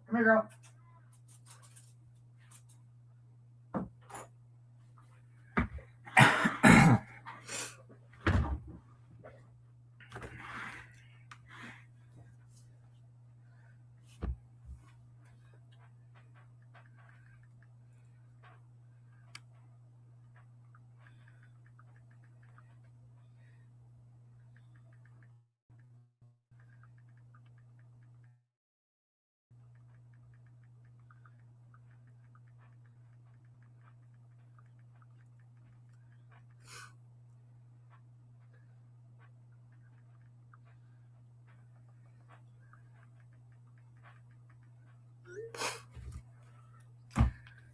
Come here, girl.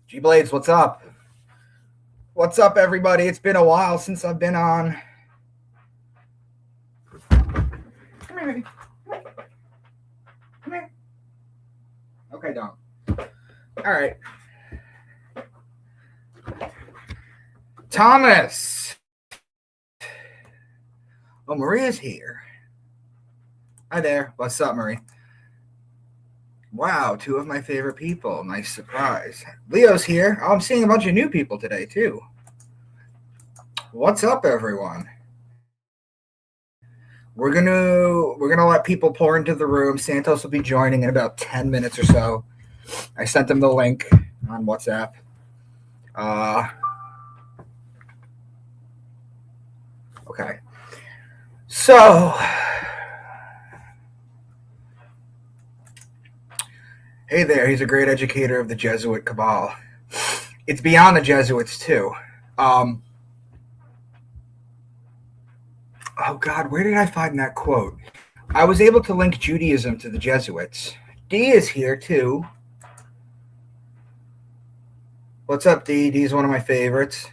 G Blades, what's up? What's up, everybody? It's been a while since I've been on. Come here, baby. Come here. Okay, don't. All right. Thomas. Oh, Maria's here. Hi there. What's up, Marie? Wow, two of my favorite people. Nice surprise. Leo's here. Oh, I'm seeing a bunch of new people today, too. What's up, everyone? We're gonna let people pour into the room. Santos will be joining in about 10 minutes or so. I sent him the link on WhatsApp. Okay. So, hey there. He's a great educator of the Jesuit Cabal. It's beyond the Jesuits, too. Oh, God, where did I find that quote? I was able to link Judaism to the Jesuits. D is here, too. What's up, D? D's one of my favorites.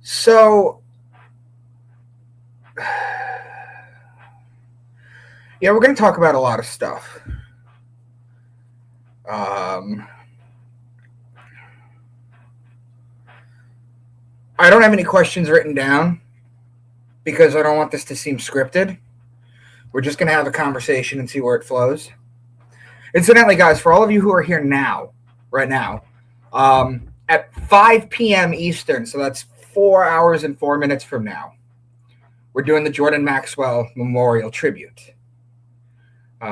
So, yeah, we're going to talk about a lot of stuff. I don't have any questions written down because I don't want this to seem scripted. We're just going to have a conversation and see where it flows. Incidentally, guys, for all of you who are here now, right now, at 5 p.m. Eastern, so that's 4 hours and 4 minutes from now, we're doing the Jordan Maxwell Memorial Tribute. We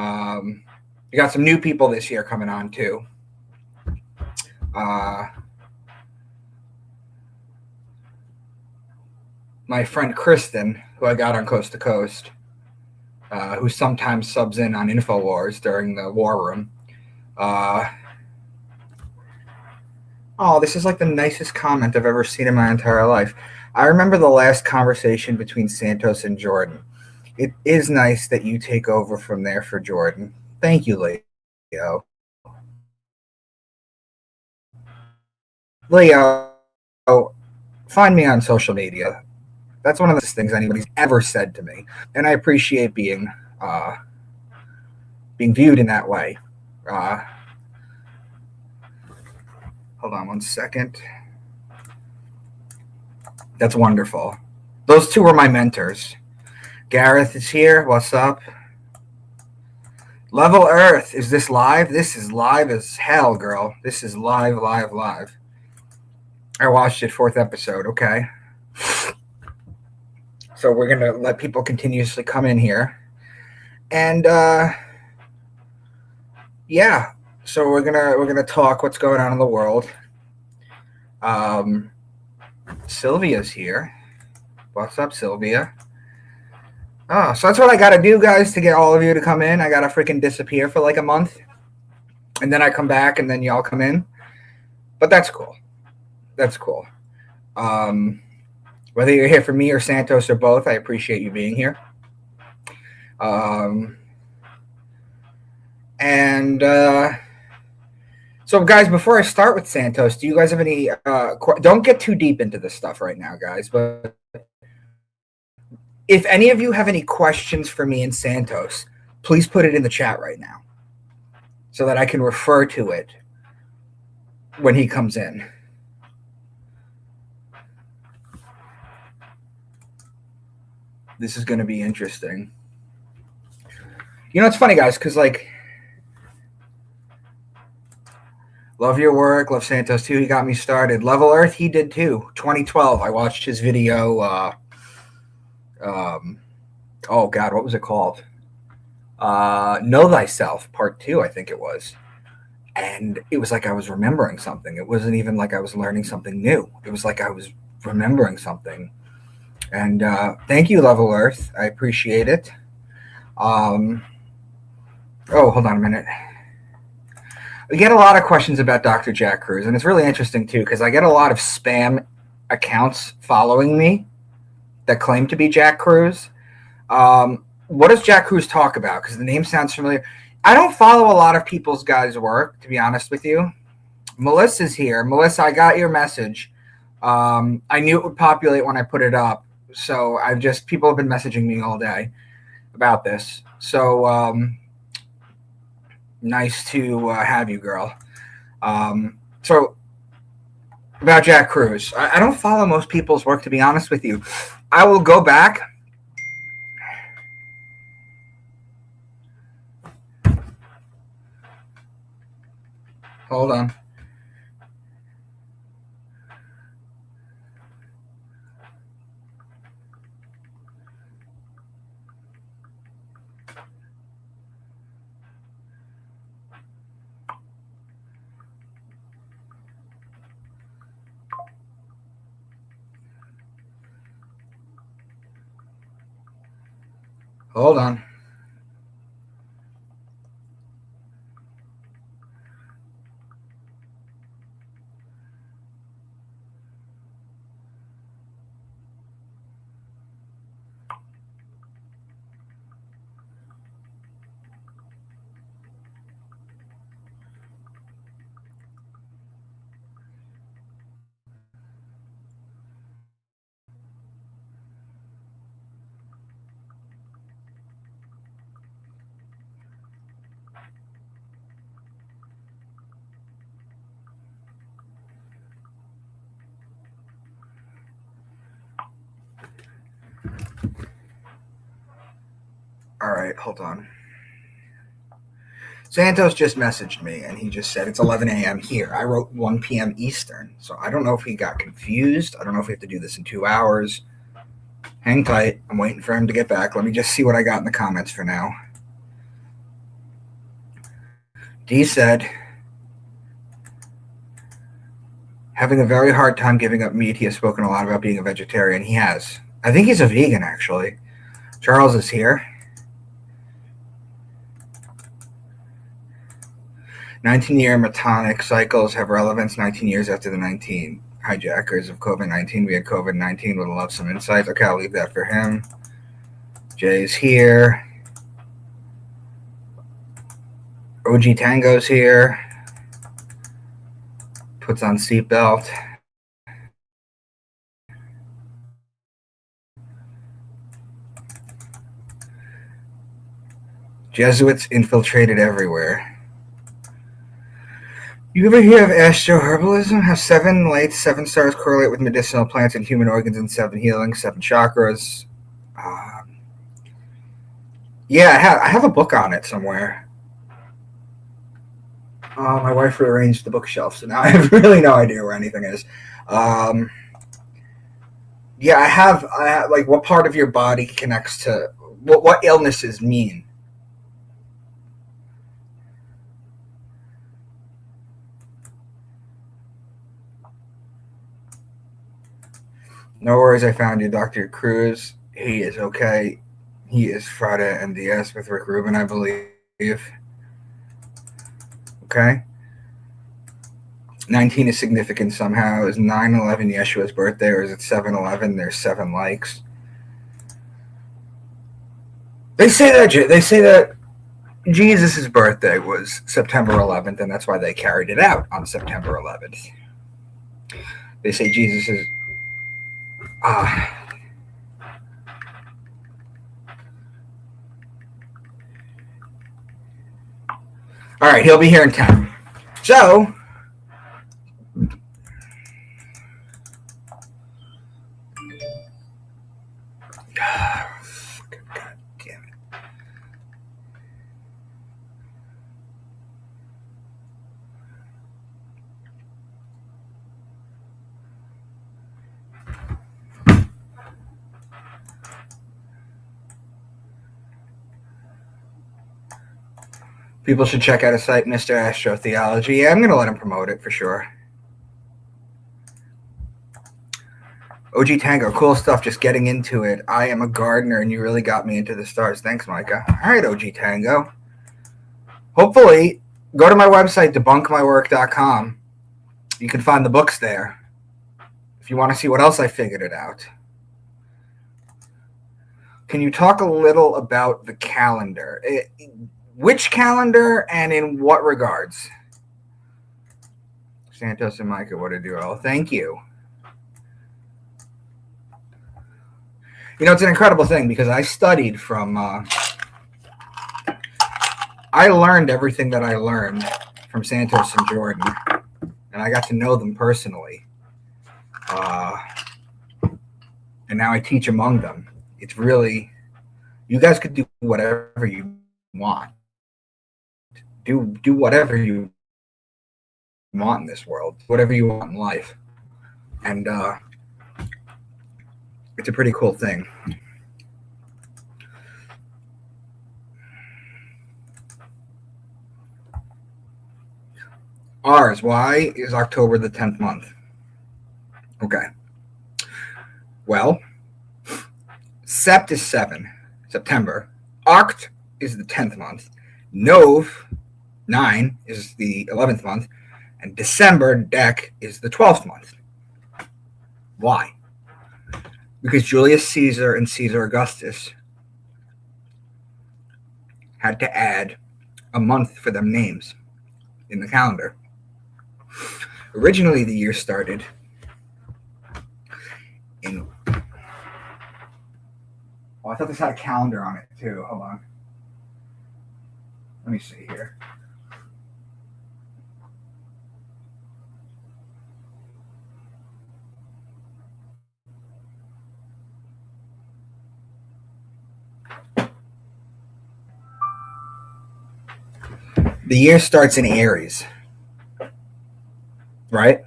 got some new people this year coming on, too. My friend Kristen, who I got on Coast to Coast, who sometimes subs in on InfoWars during the War Room. Oh, this is like the nicest comment I've ever seen in my entire life. I remember the last conversation between Santos and Jordan. It is nice that you take over from there for Jordan. Thank you, Leo. Leo, find me on social media. That's one of the things anybody's ever said to me, and I appreciate being viewed in that way. Hold on one second. That's wonderful. Those two were my mentors. Gareth is here. What's up? Level Earth. Is this live? This is live as hell, girl. This is live. I watched it, 4th episode. Okay. So we're going to let people continuously come in here. And, yeah. So we're gonna talk what's going on in the world. Sylvia's here. What's up, Sylvia? Oh, so that's what I gotta do, guys, to get all of you to come in. I gotta freaking disappear for like a month, and then I come back, and then y'all come in. But that's cool. That's cool. Whether you're here for me or Santos or both, I appreciate you being here. So, guys, before I start with Santos, do you guys have any don't get too deep into this stuff right now, guys, but if any of you have any questions for me and Santos, please put it in the chat right now so that I can refer to it when he comes in. This is going to be interesting. You know, it's funny, guys, because like, love your work, love Santos too. He got me started. Level Earth, he did too. 2012, I watched his video. Oh God, what was it called? Know Thyself, Part 2, I think it was. And it was like I was remembering something. It wasn't even like I was learning something new. It was like I was remembering something. And thank you, Level Earth. I appreciate it. Oh, hold on a minute. We get a lot of questions about Dr. Jack Cruz, and it's really interesting too because I get a lot of spam accounts following me that claim to be Jack Cruz. What does Jack Cruz talk about? Because the name sounds familiar. I don't follow a lot of people's guys' work, to be honest with you. Melissa's here. Melissa, I got your message. I knew it would populate when I put it up, so people have been messaging me all day about this. So nice to have you, girl. So about Jack Cruz, I don't follow most people's work, to be honest with you. I will go back. Hold on. Hold on. All right, hold on. Santos just messaged me, and he just said it's 11 a.m. here. I wrote 1 p.m. Eastern, so I don't know if he got confused. I don't know if we have to do this in 2 hours. Hang tight. I'm waiting for him to get back. Let me just see what I got in the comments for now. D said, having a very hard time giving up meat. He has spoken a lot about being a vegetarian. He has. I think he's a vegan, actually. Charles is here. 19-year metonic cycles have relevance 19 years after the 19 hijackers of COVID-19. We had COVID-19. Would love some insights. Okay, I'll leave that for him. Jay's here. OG Tango's here. Puts on seatbelt. Jesuits infiltrated everywhere. You ever hear of astroherbalism? How 7 lights, 7 stars correlate with medicinal plants and human organs and 7 healings, 7 chakras. Yeah, I have a book on it somewhere. My wife rearranged the bookshelf, so now I have really no idea where anything is. Yeah, I have like what part of your body connects to what illnesses mean. No worries, I found you, Dr. Cruz. He is okay. He is Friday MDS with Rick Rubin, I believe. Okay. 19 is significant somehow. Is 9/11 Yeshua's birthday, or is it 7/11? There's 7 likes. They say that Jesus' birthday was September 11th, and that's why they carried it out on September 11th. They say Jesus is. All right, he'll be here in 10. So. God damn it. People should check out his site, Mr. Astrotheology. Yeah, I'm going to let him promote it for sure. OG Tango, cool stuff, just getting into it. I am a gardener, and you really got me into the stars. Thanks, Micah. All right, OG Tango. Hopefully, go to my website, debunkmywork.com. You can find the books there if you want to see what else I figured it out. Can you talk a little about the calendar? Which calendar and in what regards? Santos and Micah, what a duo. Thank you. You know, it's an incredible thing because I studied from, I learned everything that I learned from Santos and Jordan, and I got to know them personally. And now I teach among them. It's really, you guys could do whatever you want. Do whatever you want in this world, whatever you want in life. And it's a pretty cool thing. Ours, why is October the 10th month? Okay. Well, Sept is 7, September. Oct is the 10th month. Nov, 9, is the 11th month. And December, Dec, is the 12th month. Why? Because Julius Caesar and Caesar Augustus had to add a month for them names in the calendar. Originally, the year started in... Oh, I thought this had a calendar on it, too. Hold on. Let me see here. The year starts in Aries, right?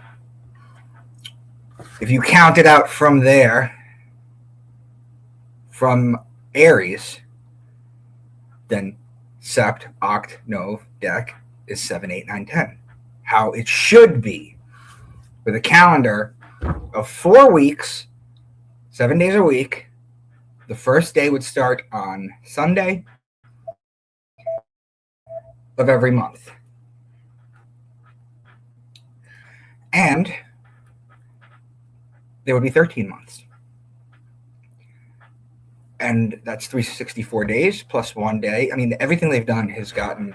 If you count it out from there, from Aries, then Sept, Oct, Nov, Dec is 7, 8, 9, 10. How it should be, with a calendar of 4 weeks, 7 days a week. The first day would start on Sunday of every month. And there would be 13 months. And that's 364 days plus 1 day. I mean, everything they've done has gotten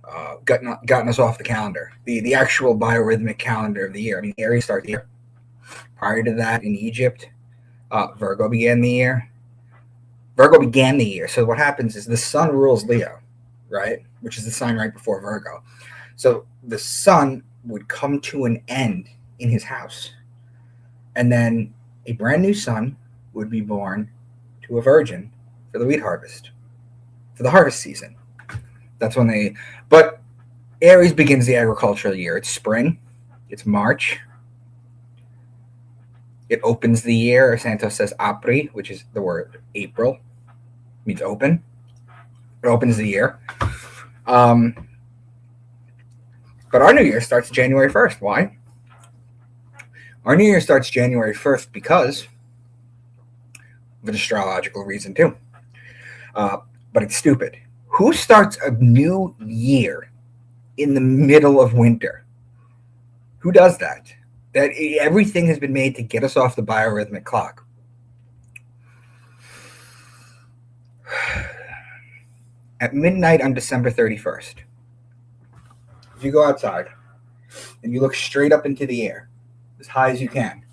us off the calendar. The actual biorhythmic calendar of the year. I mean, Aries starts the year. Prior to that, in Egypt, Virgo began the year. So what happens is the sun rules Leo, right? Which is the sign right before Virgo. So the sun would come to an end in his house. And then a brand new son would be born to a virgin for the wheat harvest, for the harvest season. That's when but Aries begins the agricultural year. It's spring. It's March. It opens the year. Santos says Apri, which is the word April. Means open. It opens the year. But our new year starts January 1st. Why? Our new year starts January 1st because of an astrological reason too. But it's stupid. Who starts a new year in the middle of winter? Who does that? Everything has been made to get us off the biorhythmic clock. At midnight on December 31st, if you go outside and you look straight up into the air, as high as you can,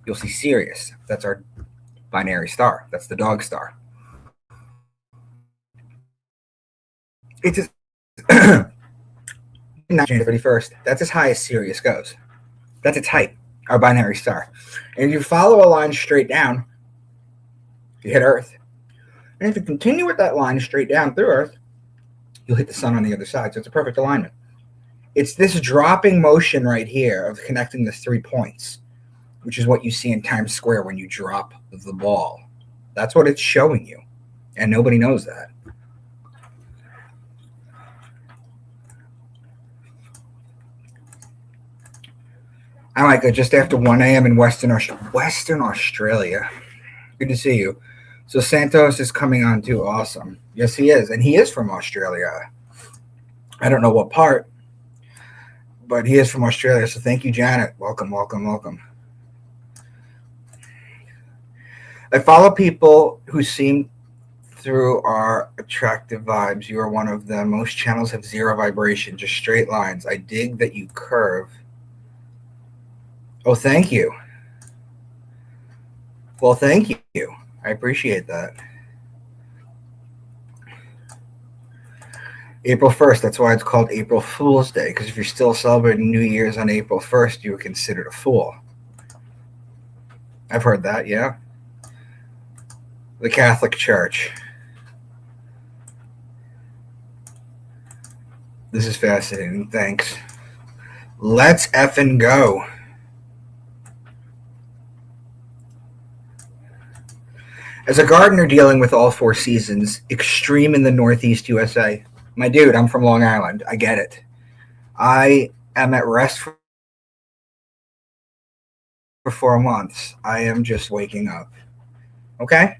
you'll see Sirius. That's our binary star. That's the dog star. It's January 31st. That's as high as Sirius goes. That's its height, our binary star. And if you follow a line straight down, you hit Earth. And if you continue with that line straight down through Earth, you'll hit the sun on the other side. So it's a perfect alignment. It's this dropping motion right here of connecting the 3 points, which is what you see in Times Square when you drop the ball. That's what it's showing you. And nobody knows that. I'm like just after 1 a.m. in Western Australia. Good to see you. So Santos is coming on too. Awesome. Yes, he is. And he is from Australia. I don't know what part, but he is from Australia. So thank you, Janet. Welcome, welcome, welcome. I follow people who seem through our attractive vibes. You are one of them. Most channels have zero vibration, just straight lines. I dig that you curve. Oh, thank you. Well, thank you. I appreciate that. April 1st, that's why it's called April Fool's Day, because if you're still celebrating New Year's on April 1st, you were considered a fool. I've heard that, yeah. The Catholic Church. This is fascinating. Thanks. Let's effing go. As a gardener dealing with all four seasons, extreme in the Northeast USA. My dude, I'm from Long Island. I get it. I am at rest for 4 months. I am just waking up. Okay?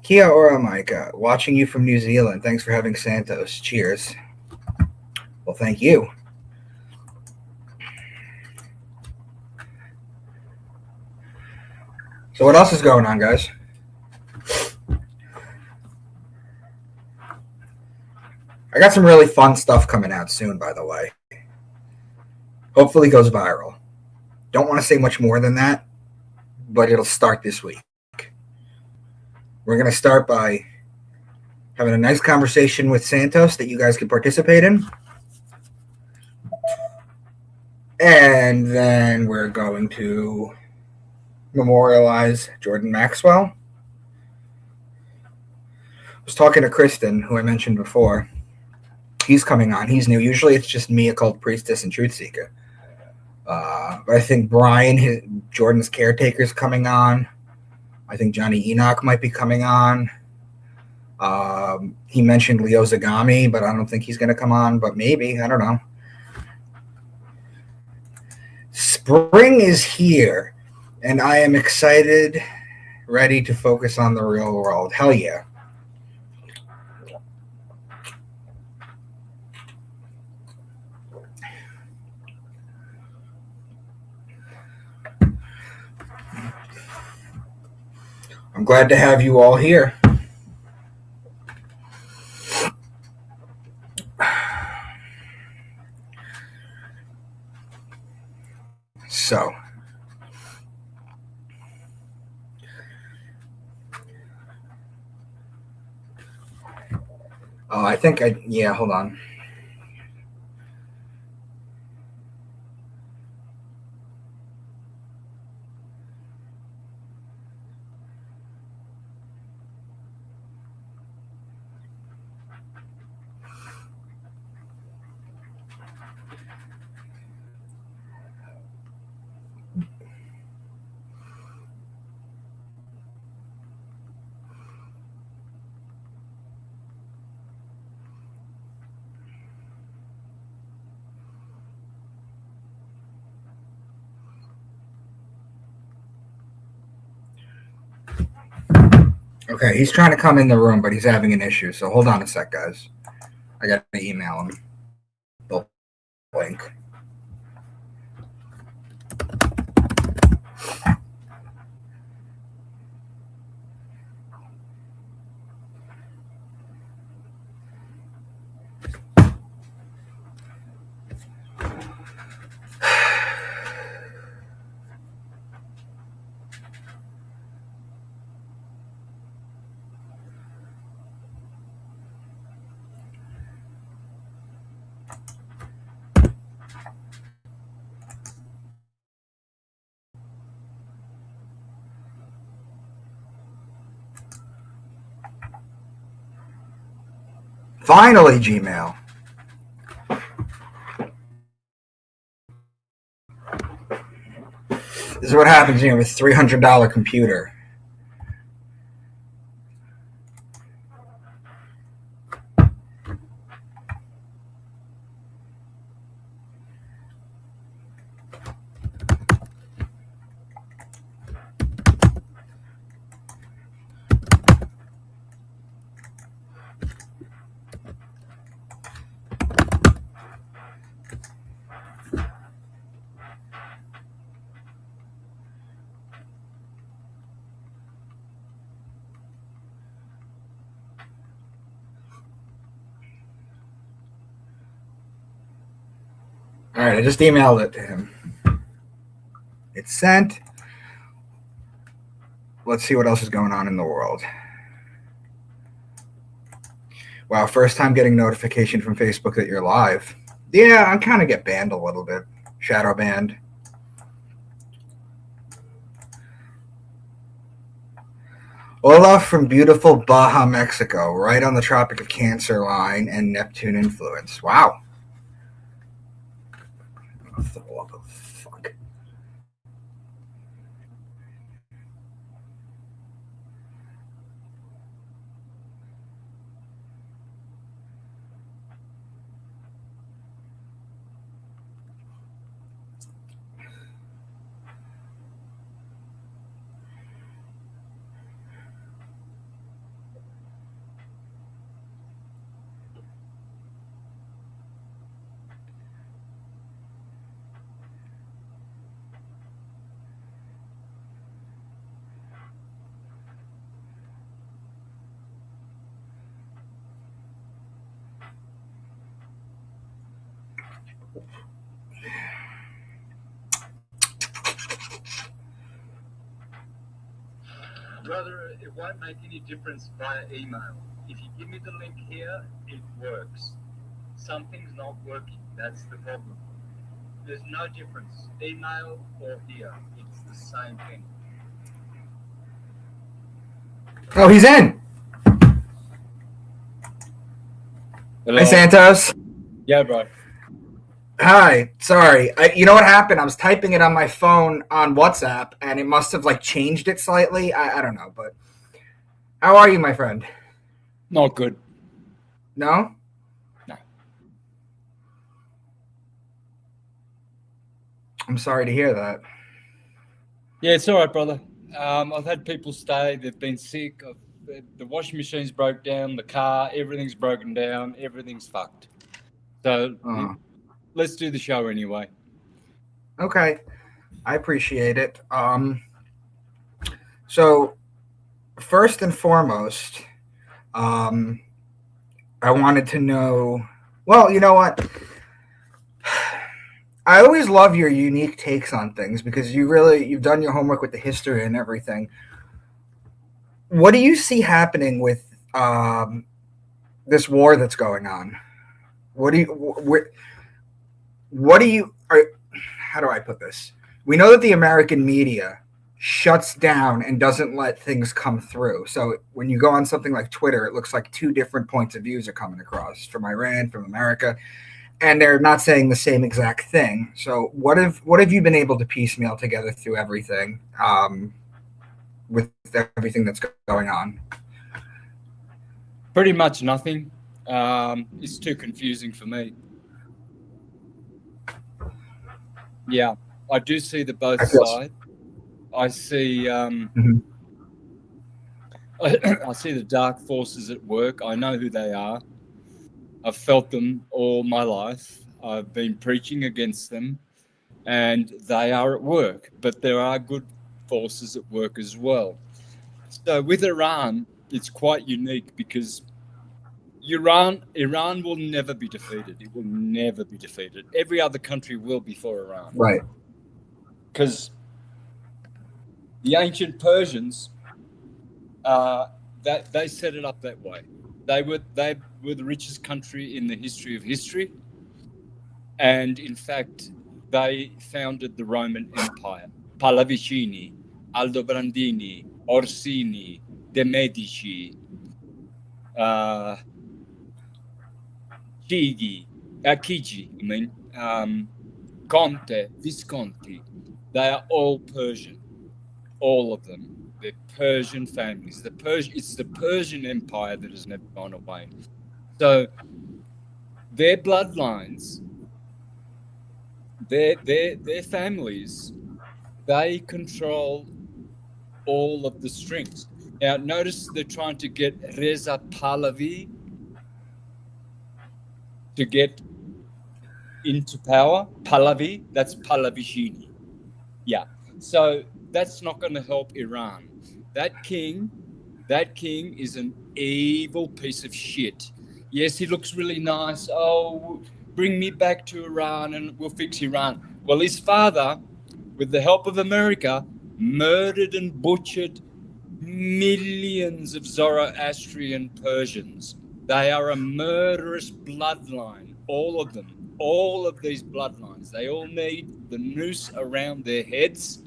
Kia ora, Micah. Watching you from New Zealand. Thanks for having Santos. Cheers. Well, thank you. So what else is going on, guys? I got some really fun stuff coming out soon, by the way. Hopefully goes viral. Don't want to say much more than that, but it'll start this week. We're going to start by having a nice conversation with Santos that you guys can participate in. And then we're going to memorialize Jordan Maxwell. I was talking to Kristen, who I mentioned before. He's coming on. He's new. Usually it's just me, Occult Priestess, and Truth Seeker. But I think Brian, Jordan's caretaker, is coming on. I think Johnny Enoch might be coming on. He mentioned Leo Zagami, but I don't think he's going to come on. But maybe. I don't know. Spring is here, and I am excited, ready to focus on the real world. Hell yeah. I'm glad to have you all here. So, hold on. Okay, he's trying to come in the room, but he's having an issue. So hold on a sec, guys. I got to email him. The link. Finally, Gmail. This is what happens here with a $300 computer. All right, I just emailed it to him. It's sent. Let's see what else is going on in the world. Wow, first time getting notification from Facebook that you're live. Yeah, I kind of get banned a little bit. Shadow banned. Olaf from beautiful Baja, Mexico, right on the Tropic of Cancer line and Neptune influence. Wow. What the fuck? Brother, it won't make any difference via email. If you give me the link here, it works. Something's not working. That's the problem. There's no difference, email or here. It's the same thing. Oh, he's in. Hello. Hi, Santos. Yeah, bro. Hi. Sorry. You know what happened? I was typing it on my phone on WhatsApp, and it must have changed it slightly. I don't know, but how are you, my friend? Not good. No? No. I'm sorry to hear that. Yeah, it's all right, brother. I've had people stay. They've been sick. The washing machine's broke down. The car, everything's broken down. Everything's fucked. So let's do the show anyway. Okay. I appreciate it. So first and foremost, I wanted to know, well, you know what? I always love your unique takes on things because you've done your homework with the history and everything. What do you see happening with this war that's going on? How do I put this? We know that the American media shuts down and doesn't let things come through. So when you go on something like Twitter, it looks like two different points of views are coming across, from Iran, from America, and they're not saying the same exact thing. So what have you been able to piecemeal together through everything, with everything that's going on? Pretty much nothing. It's too confusing for me. Yeah, I do see the both sides. I see I see the dark forces at work. I know who they are. I've felt them all my life. I've been preaching against them, and they are at work. But there are good forces at work as well. So with Iran, it's quite unique because Iran will never be defeated. It will never be defeated. Every other country will before Iran. Right. Because the ancient Persians, that they set it up that way. They were the richest country in the history of history, and in fact, they founded the Roman Empire. Pallavicini, Aldobrandini, Orsini, de Medici, Chigi, Conte, Visconti. They are all Persian, all of them. They're Persian families. It's the Persian Empire that has never gone away. So their bloodlines, their families, they control all of the strings. Now, notice they're trying to get Reza Pahlavi to get into power. Pahlavi, that's Pallavicini. Yeah. So that's not going to help Iran. That king is an evil piece of shit. Yes, he looks really nice. Oh, bring me back to Iran and we'll fix Iran. Well, his father, with the help of America, murdered and butchered millions of Zoroastrian Persians. They are a murderous bloodline, all of them. All of these bloodlines, they all need the noose around their heads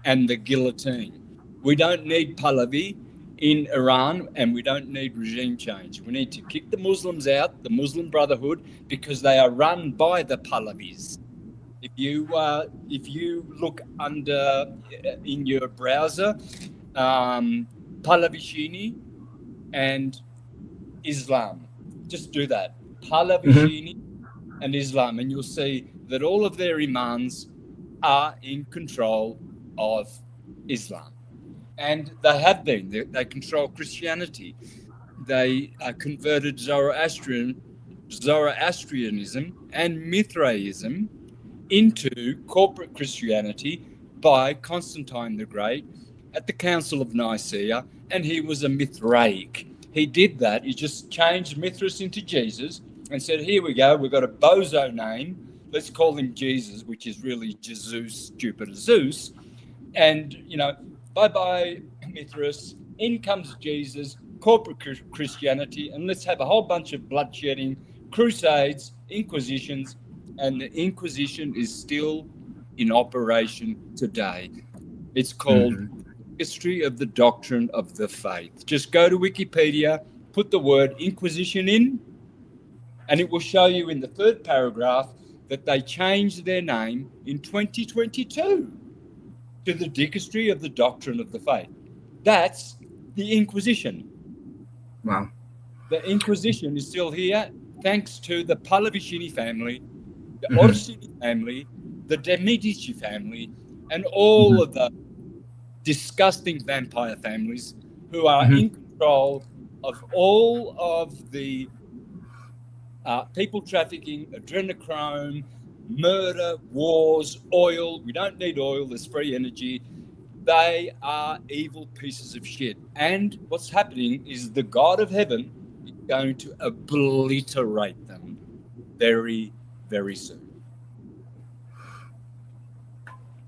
and the guillotine. We don't need Pahlavi in Iran, and we don't need regime change. We need to kick the Muslims out, the Muslim Brotherhood, because they are run by the Pahlavis. If you look under in your browser, Pahlavi and Islam, just do that. Pahlavi and Islam, and you'll see that all of their imams are in control of Islam. And they have been. They control Christianity. They converted Zoroastrianism and Mithraism into corporate Christianity by Constantine the Great at the Council of Nicaea, and he was a Mithraic. He did that. He just changed Mithras into Jesus and said, here we go, we've got a bozo name. Let's call him Jesus, which is really Jesus, Jupiter, Zeus. And, bye-bye, Mithras. In comes Jesus, corporate Christianity, and let's have a whole bunch of bloodshedding, crusades, inquisitions, and the Inquisition is still in operation today. It's called History of the Doctrine of the Faith. Just go to Wikipedia, put the word Inquisition in, and it will show you in the third paragraph that they changed their name in 2022 to the Dicastery of the Doctrine of the Faith. That's the Inquisition. Wow. The Inquisition is still here thanks to the Pallavicini family, the Orsini family, the De Medici family, and all of the disgusting vampire families who are in control of all of the people trafficking, adrenochrome, murder, wars, oil. We don't need oil. There's free energy. They are evil pieces of shit. And what's happening is the God of heaven is going to obliterate them very, very soon.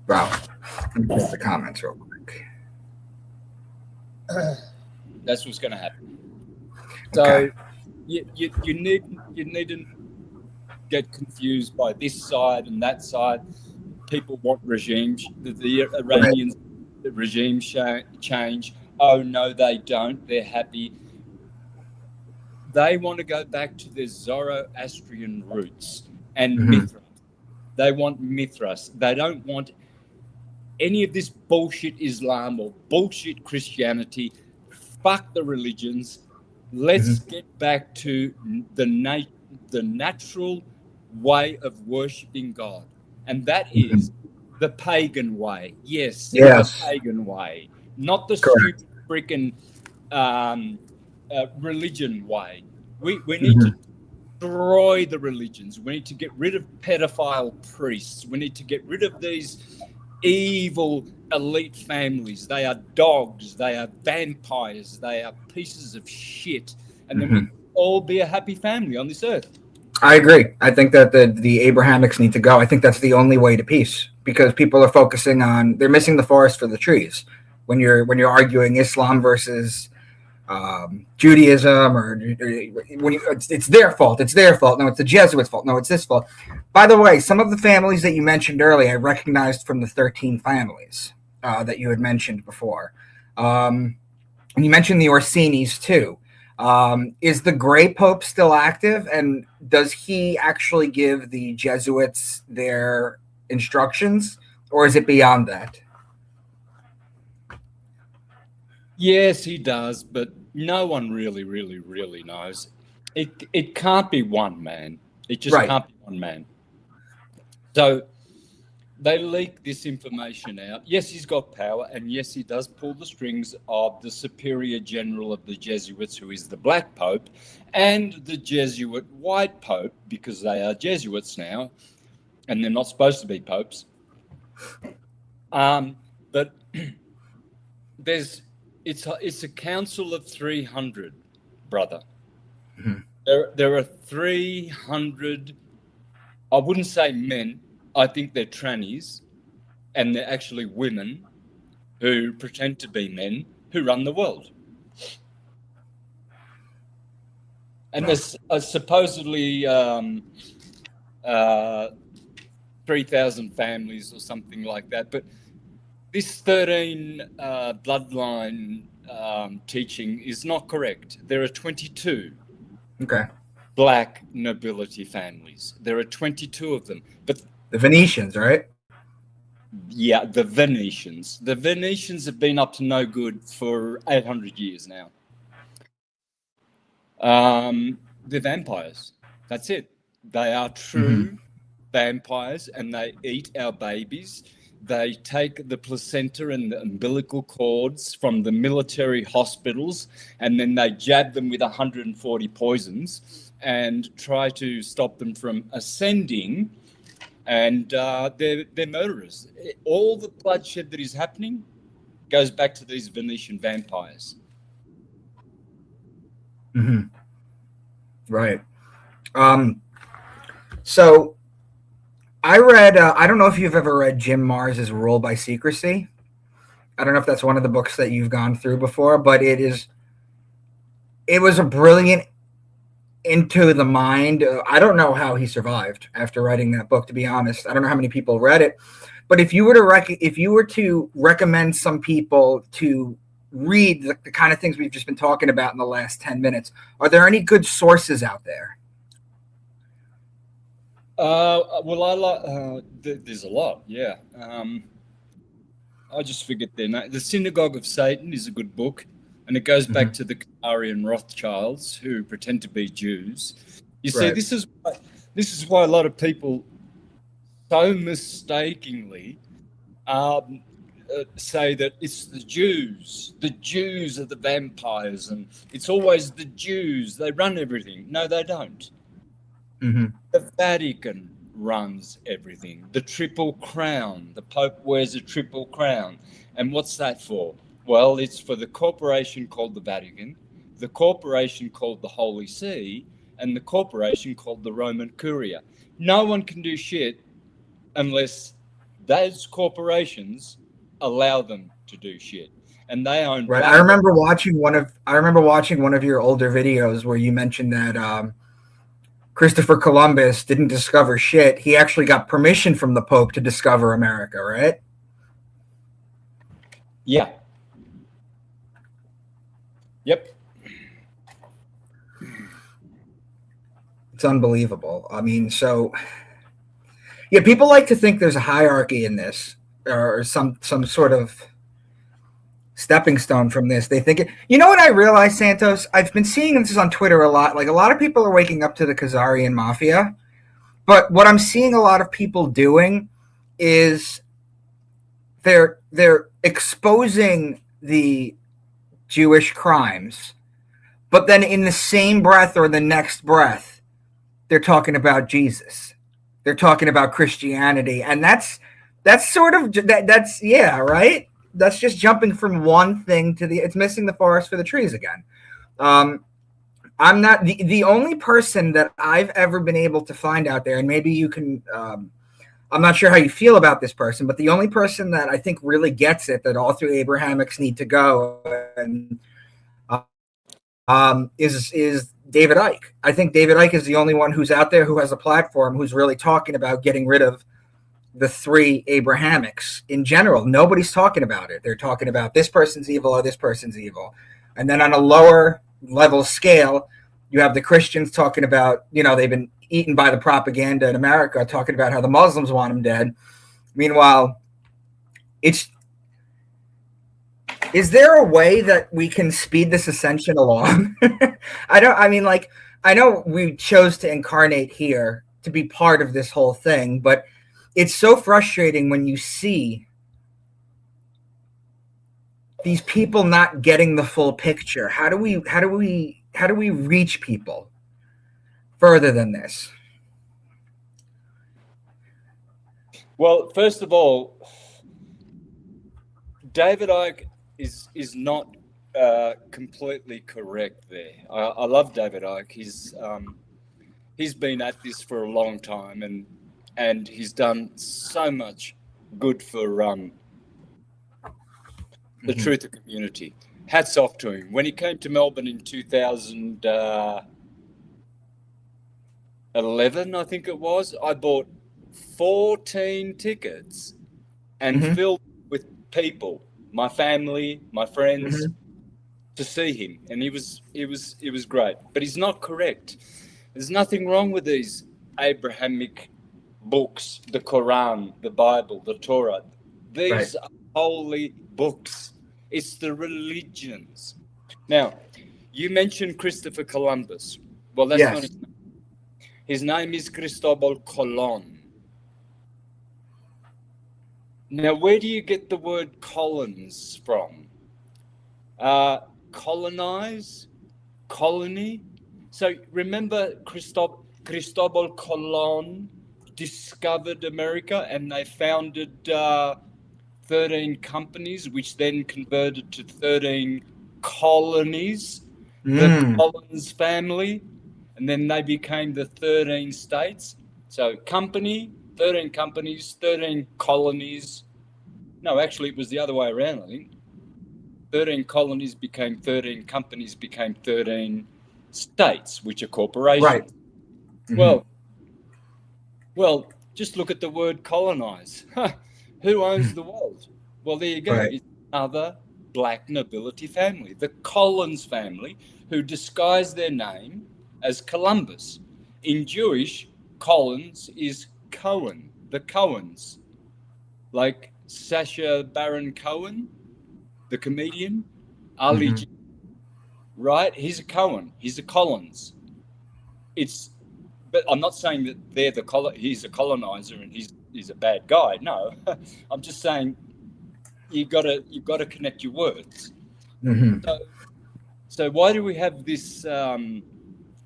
Wow. Let me check the comments real quick. That's what's going to happen. Okay. So you needn't get confused by this side and that side. People want regimes. The Iranians, the regime change. Oh no, they don't. They're happy. They want to go back to their Zoroastrian roots and Mithras. They want Mithras. They don't want any of this bullshit Islam or bullshit Christianity. Fuck the religions. Let's get back to the natural way of worshipping God. And that is the pagan way. Yes, the pagan way. Not the stupid freaking religion way. We need to destroy the religions. We need to get rid of pedophile priests. We need to get rid of these evil elite families. They are dogs. They are vampires. They are pieces of shit. And then we can all be a happy family on this earth. I agree. I think that the Abrahamics need to go. I think that's the only way to peace, because people are focusing on, they're missing the forest for the trees. When you're arguing Islam versus Judaism, or when it's their fault. It's their fault. No, it's the Jesuits' fault. No, it's this fault. By the way, some of the families that you mentioned earlier, I recognized from the 13 families that you had mentioned before. And you mentioned the Orsinis too. Is the Grey Pope still active, and does he actually give the Jesuits their instructions, or is it beyond that? Yes, he does, but no one really knows. It can't be one man. It just can't be one man. So they leak this information out. Yes, he's got power, and yes, he does pull the strings of the superior general of the Jesuits, who is the Black Pope, and the Jesuit White Pope, because they are Jesuits now, and they're not supposed to be popes. But it's a council of 300, brother. There are 300 I wouldn't say men. I think they're trannies, and they're actually women who pretend to be men who run the world. And there's supposedly 3,000 families or something like that. But this 13 bloodline teaching is not correct. There are 22 black nobility families. There are 22 of them. But the Venetians, right? Yeah, the Venetians. The Venetians have been up to no good for 800 years now. They're vampires. That's it. They are true vampires, and they eat our babies. They take the placenta and the umbilical cords from the military hospitals, and then they jab them with 140 poisons and try to stop them from ascending. And they're murderers. All the bloodshed that is happening goes back to these Venetian vampires. Right. So I read, I don't know if you've ever read Jim Mars's Rule by Secrecy. I don't know if that's one of the books that you've gone through before, but it was a brilliant into the mind. I don't know how he survived after writing that book, to be honest. I don't know how many people read it, but if you were to recommend some people to read the kind of things we've just been talking about in the last 10 minutes, are there any good sources out there? Well, there's a lot, yeah. I just forget their name. The Synagogue of Satan is a good book, and it goes back to the Khazarian Rothschilds who pretend to be Jews. You see, this is why a lot of people so mistakenly say that it's the Jews. The Jews are the vampires, and it's always the Jews. They run everything. No, they don't. The Vatican runs everything. The Triple Crown. The Pope wears a Triple Crown. And what's that for? Well, it's for the corporation called the Vatican, the corporation called the Holy See, and the corporation called the Roman Curia. No one can do shit unless those corporations allow them to do shit. And they own. Right. I remember watching one of your older videos where you mentioned that Christopher Columbus didn't discover shit. He actually got permission from the Pope to discover America, right? Yeah. Yep. It's unbelievable. I mean, so yeah, people like to think there's a hierarchy in this or some sort of stepping stone from this. They think you know what I realized, Santos? I've been seeing this on Twitter a lot. Like a lot of people are waking up to the Khazarian mafia, but what I'm seeing a lot of people doing is they're exposing the Jewish crimes, but then in the same breath or the next breath, they're talking about Jesus. They're talking about Christianity, and that's sort of that's yeah, right. That's just jumping from one thing to it's missing the forest for the trees again. I'm not the only person that I've ever been able to find out there, and maybe you can. I'm not sure how you feel about this person, but the only person that I think really gets it that all three Abrahamics need to go and is David Icke. I think David Icke is the only one who's out there who has a platform who's really talking about getting rid of the three Abrahamics in general. Nobody's talking about it. They're talking about this person's evil or this person's evil. And then on a lower level scale, you have the Christians talking about, they've been eaten by the propaganda in America, talking about how the Muslims want them dead. Meanwhile, is there a way that we can speed this ascension along? I know we chose to incarnate here to be part of this whole thing, but it's so frustrating when you see these people not getting the full picture. How do we reach people further than this? Well, first of all, David Icke is not completely correct there. I love David Icke. He's been at this for a long time, and and he's done so much good for the truther community. Hats off to him. When he came to Melbourne in 2011, I think it was, I bought 14 tickets and filled with people, my family, my friends, to see him, and it was great. But he's not correct. There's nothing wrong with these Abrahamic books, the Quran, the Bible, the Torah. These are holy books. It's the religions. Now, you mentioned Christopher Columbus. Well, that's not his name. His name is Cristobal Colon. Now, where do you get the word colons from? Colonize, colony. So remember Cristobal Colon discovered America, and they founded 13 companies, which then converted to 13 colonies, the Collins family, and then they became the 13 states. So company, 13 companies, 13 colonies. No, actually, it was the other way around, I think. 13 colonies became 13 companies, became 13 states, which are corporations. Right. Well, just look at the word colonize. Who owns the world? Well, there you go. Right. It's another black nobility family, the Collins family, who disguised their name as Columbus. In Jewish, Collins is Cohen, the Cohens, like Sacha Baron Cohen, the comedian, Ali G. Right? He's a Cohen. He's a Collins. But I'm not saying that he's a colonizer and he's a bad guy. No, I'm just saying you've got to connect your words. So why do we have this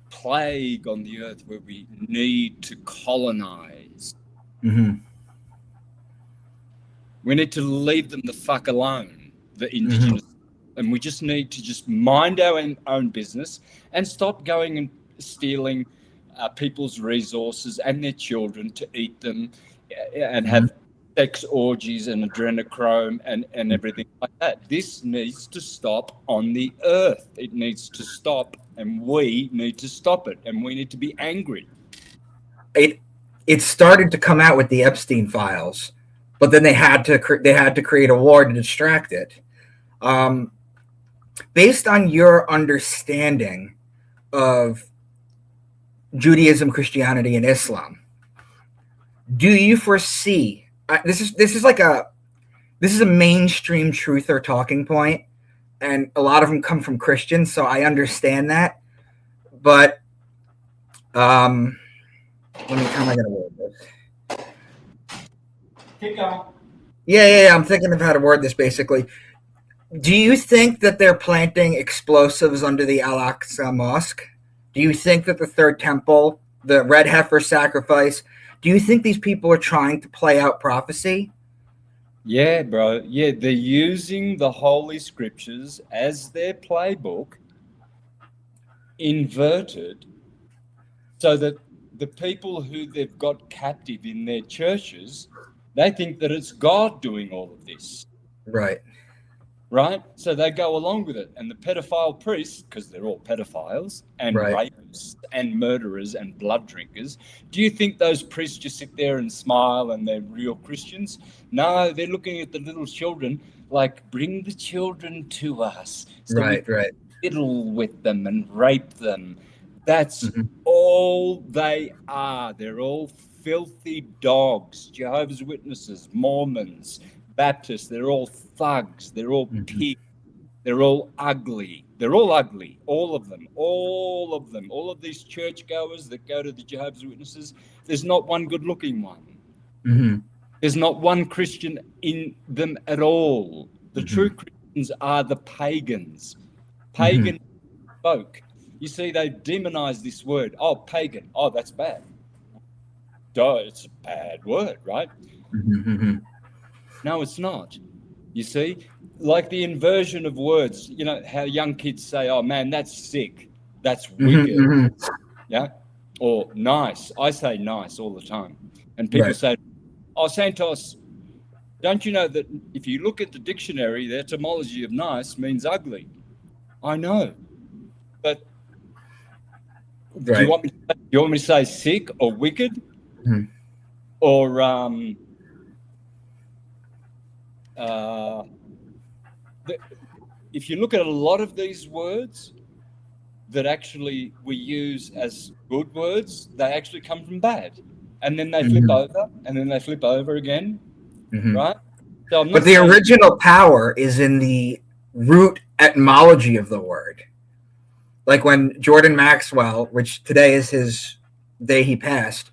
plague on the earth where we need to colonize? We need to leave them the fuck alone, the indigenous, and we just need to just mind our own business and stop going and stealing people's resources and their children to eat them and have sex orgies and adrenochrome and everything like that. This needs to stop on the earth. It needs to stop, and we need to stop it, and we need to be angry. It started to come out with the Epstein files, but then they had to create a war to distract it. Based on your understanding of Judaism, Christianity, and Islam, do you foresee this is a mainstream truther talking point, and a lot of them come from Christians, so I understand that. But let me, how am I gonna word this? Keep going. Yeah. I'm thinking of how to word this. Basically, do you think that they're planting explosives under the Al-Aqsa Mosque? Do you think that the Third Temple, the red heifer sacrifice, do you think these people are trying to play out prophecy? Yeah, bro. Yeah, they're using the Holy Scriptures as their playbook, inverted, so that the people who they've got captive in their churches, they think that it's God doing all of this. Right. So they go along with it. And the pedophile priests, because they're all pedophiles and rapists and murderers and blood drinkers, do you think those priests just sit there and smile and they're real Christians? No, they're looking at the little children like, bring the children to us. So we fiddle with them and rape them. That's all they are. They're all filthy dogs, Jehovah's Witnesses, Mormons, Baptists. They're all thugs. They're all pigs. They're all ugly. They're all ugly. All of them. All of these churchgoers that go to the Jehovah's Witnesses, there's not one good-looking one. There's not one Christian in them at all. The true Christians are the pagans. Pagan folk. You see, they demonize this word. Oh, pagan. Oh, that's bad. Duh, it's a bad word, right? No, it's not. You see, like the inversion of words, you know, how young kids say, oh man, that's sick. That's wicked. Yeah. Or nice. I say nice all the time. And people Right. say, "Oh, Santos, don't you know that if you look at the dictionary, the etymology of nice means ugly?" I know, but do you Right. want me to say sick or wicked Hmm. or uh, if you look at a lot of these words that actually we use as good words, they actually come from bad, and then they flip over, and then they flip over again, right? So I'm But not the saying original power is in the root etymology of the word. Like when Jordan Maxwell, which today is his day he passed,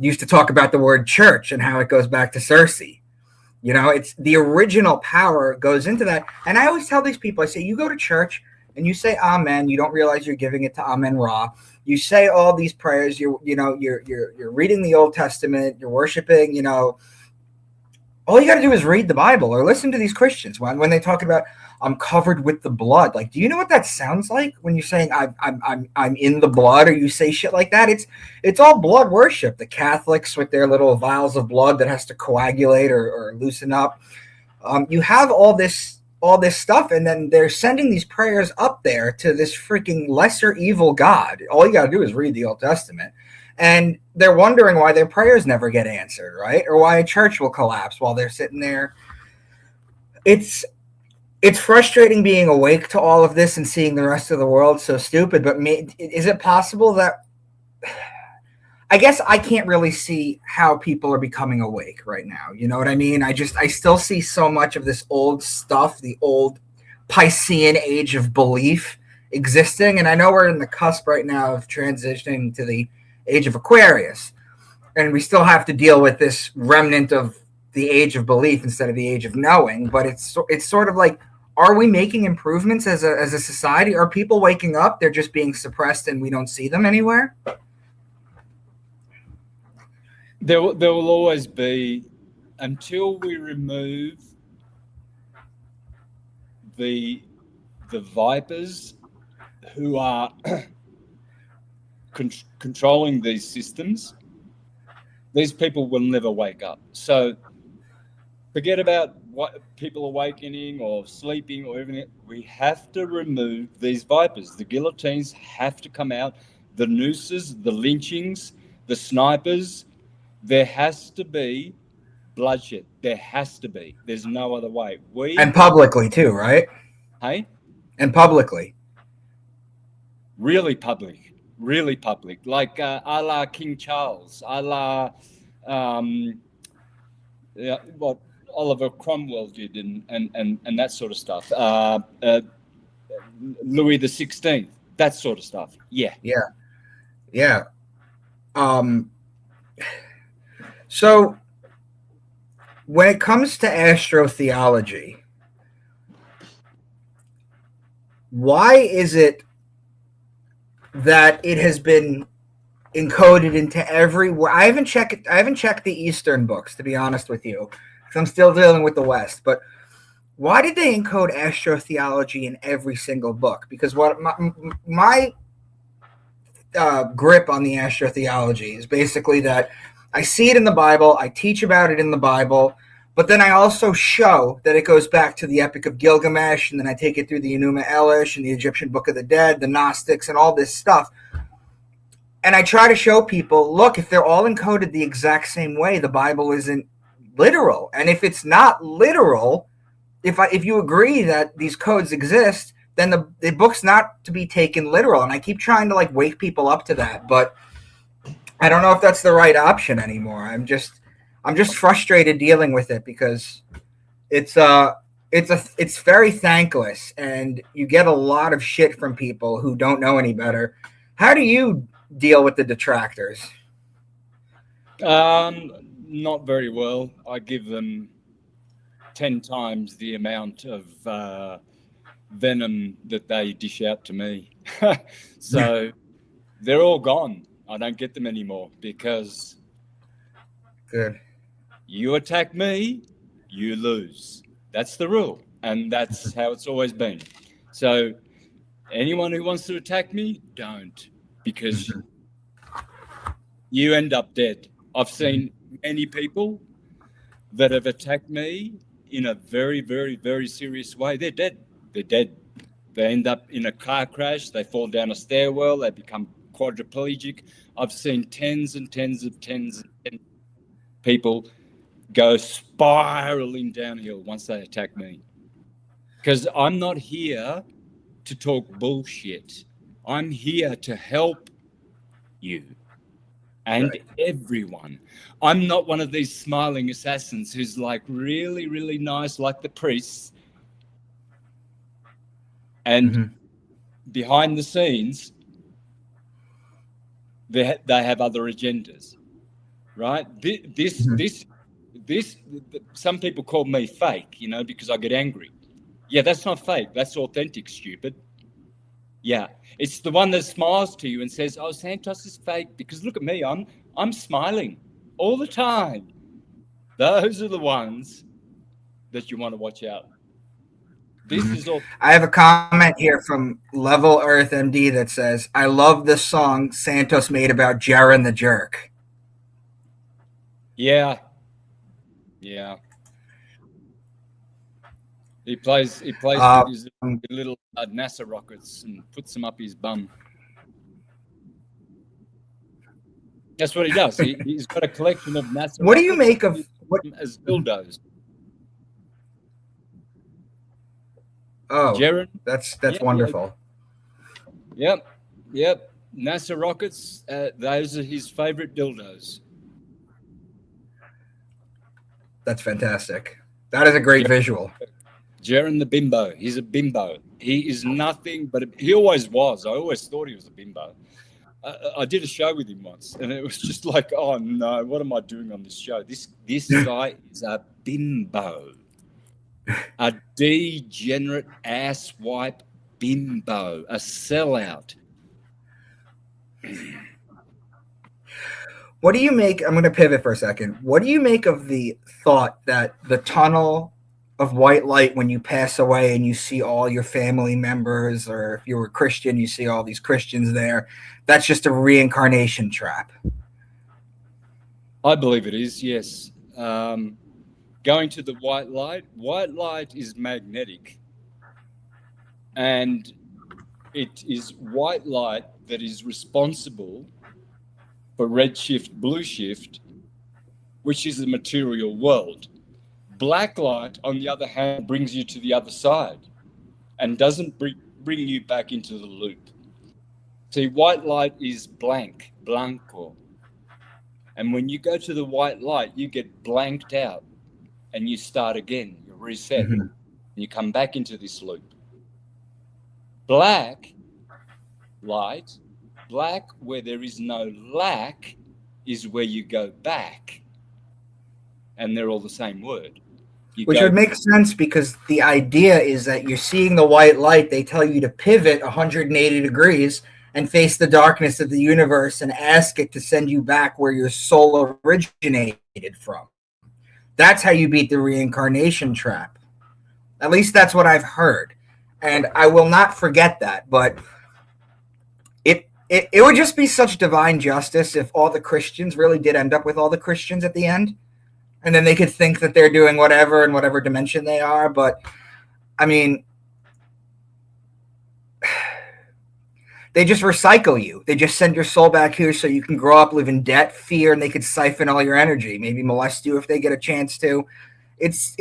used to talk about the word church and how it goes back to Circe. You know, it's the original power goes into that. And I always tell these people, I say, you go to church and you say Amen. You don't realize you're giving it to Amen Ra. You say all these prayers. You're reading the Old Testament. You're worshiping. You know, all you got to do is read the Bible or listen to these Christians when they talk about I'm covered with the blood. Like, do you know what that sounds like when you're saying I'm in the blood, or you say shit like that? It's all blood worship. The Catholics with their little vials of blood that has to coagulate or loosen up. You have all this stuff, and then they're sending these prayers up there to this freaking lesser evil God. All you got to do is read the Old Testament. And they're wondering why their prayers never get answered, right? Or why a church will collapse while they're sitting there. It's frustrating being awake to all of this and seeing the rest of the world so stupid. But is it possible that I guess I can't really see how people are becoming awake right now. You know what I mean? I still see so much of this old stuff, the old Piscean age of belief existing. And I know we're in the cusp right now of transitioning to the age of Aquarius. And we still have to deal with this remnant of the age of belief instead of the age of knowing. But it's sort of like, are we making improvements as a society? Are people waking up? They're just being suppressed and we don't see them anywhere? there will always be, until we remove the vipers who are controlling these systems, these people will never wake up. So forget about what people awakening or sleeping or everything. We have to remove these vipers. The guillotines have to come out, the nooses, the lynchings, the snipers. There has to be bloodshed. There has to be. There's no other way. And publicly too, right? Hey? And publicly. Really public. Like a la King Charles, a la what Oliver Cromwell did and that sort of stuff. Louis the 16th, that sort of stuff. Yeah. So when it comes to astrotheology, why is it that it has been encoded into every? I haven't checked the Eastern books, to be honest with you, because I'm still dealing with the West. But why did they encode astrotheology in every single book? Because what my grip on the astrotheology is basically that I see it in the Bible, I teach about it in the Bible, but then I also show that it goes back to the Epic of Gilgamesh, and then I take it through the Enuma Elish and the Egyptian Book of the Dead, the Gnostics, and all this stuff. And I try to show people, look, if they're all encoded the exact same way, the Bible isn't literal. And if it's not literal, if you agree that these codes exist, then the book's not to be taken literal. And I keep trying to like wake people up to that, but I don't know if that's the right option anymore. I'm just frustrated dealing with it because it's very thankless, and you get a lot of shit from people who don't know any better. How do you deal with the detractors? Not very well. I give them 10 times the amount of venom that they dish out to me. So they're all gone. I don't get them anymore because Good. You attack me, you lose. That's the rule, and that's how it's always been. So anyone who wants to attack me, don't, because you end up dead. I've seen many people that have attacked me in a very, very, very serious way, they're dead. They're dead. They end up in a car crash. They fall down a stairwell. They become quadriplegic. I've seen tens and tens of people go spiraling downhill once they attack me. Because I'm not here to talk bullshit. I'm here to help you and everyone. I'm not one of these smiling assassins who's like really, really nice, like the priests. And behind the scenes, they have other agendas, right? This, some people call me fake, you know, because I get angry. Yeah, that's not fake. That's authentic, stupid. Yeah, it's the one that smiles to you and says, "Oh, Santos is fake," because look at me, I'm smiling all the time. Those are the ones that you want to watch out. This is all. I have a comment here from Level Earth MD that says, "I love this song Santos made about Jaren the Jerk." Yeah. He plays with his little NASA rockets and puts them up his bum. That's what he does. He's got a collection of NASA rockets. What do you make of what as dildos? Oh, Jaren, that's wonderful. Yep. NASA rockets. Those are his favorite dildos. That's fantastic. That is a great visual. Jaren the bimbo. He's a bimbo. He is nothing but he always was. I always thought he was a bimbo. I did a show with him once, and it was just like, oh no, what am I doing on this show? This guy is a bimbo, a degenerate asswipe bimbo, a sellout. What do you make? I'm going to pivot for a second. What do you make of the thought that the tunnel of white light, when you pass away and you see all your family members, or if you were Christian, you see all these Christians there, that's just a reincarnation trap? I believe it is, yes. Going to the white light is magnetic. And it is white light that is responsible for red shift, blue shift, which is the material world. Black light, on the other hand, brings you to the other side and doesn't bring you back into the loop. See, white light is blanco. And when you go to the white light, you get blanked out and you start again, you reset, and you come back into this loop. Black light, black where there is no lack, is where you go back. And they're all the same word. Which would make sense, because the idea is that you're seeing the white light. They tell you to pivot 180 degrees and face the darkness of the universe and ask it to send you back where your soul originated from. That's how you beat the reincarnation trap. At least that's what I've heard. And I will not forget that. But it would just be such divine justice if all the Christians really did end up with all the Christians at the end. And then they could think that they're doing whatever in whatever dimension they are. But, I mean, they just recycle you. They just send your soul back here so you can grow up, live in debt, fear, and they could siphon all your energy, maybe molest you if they get a chance to. It's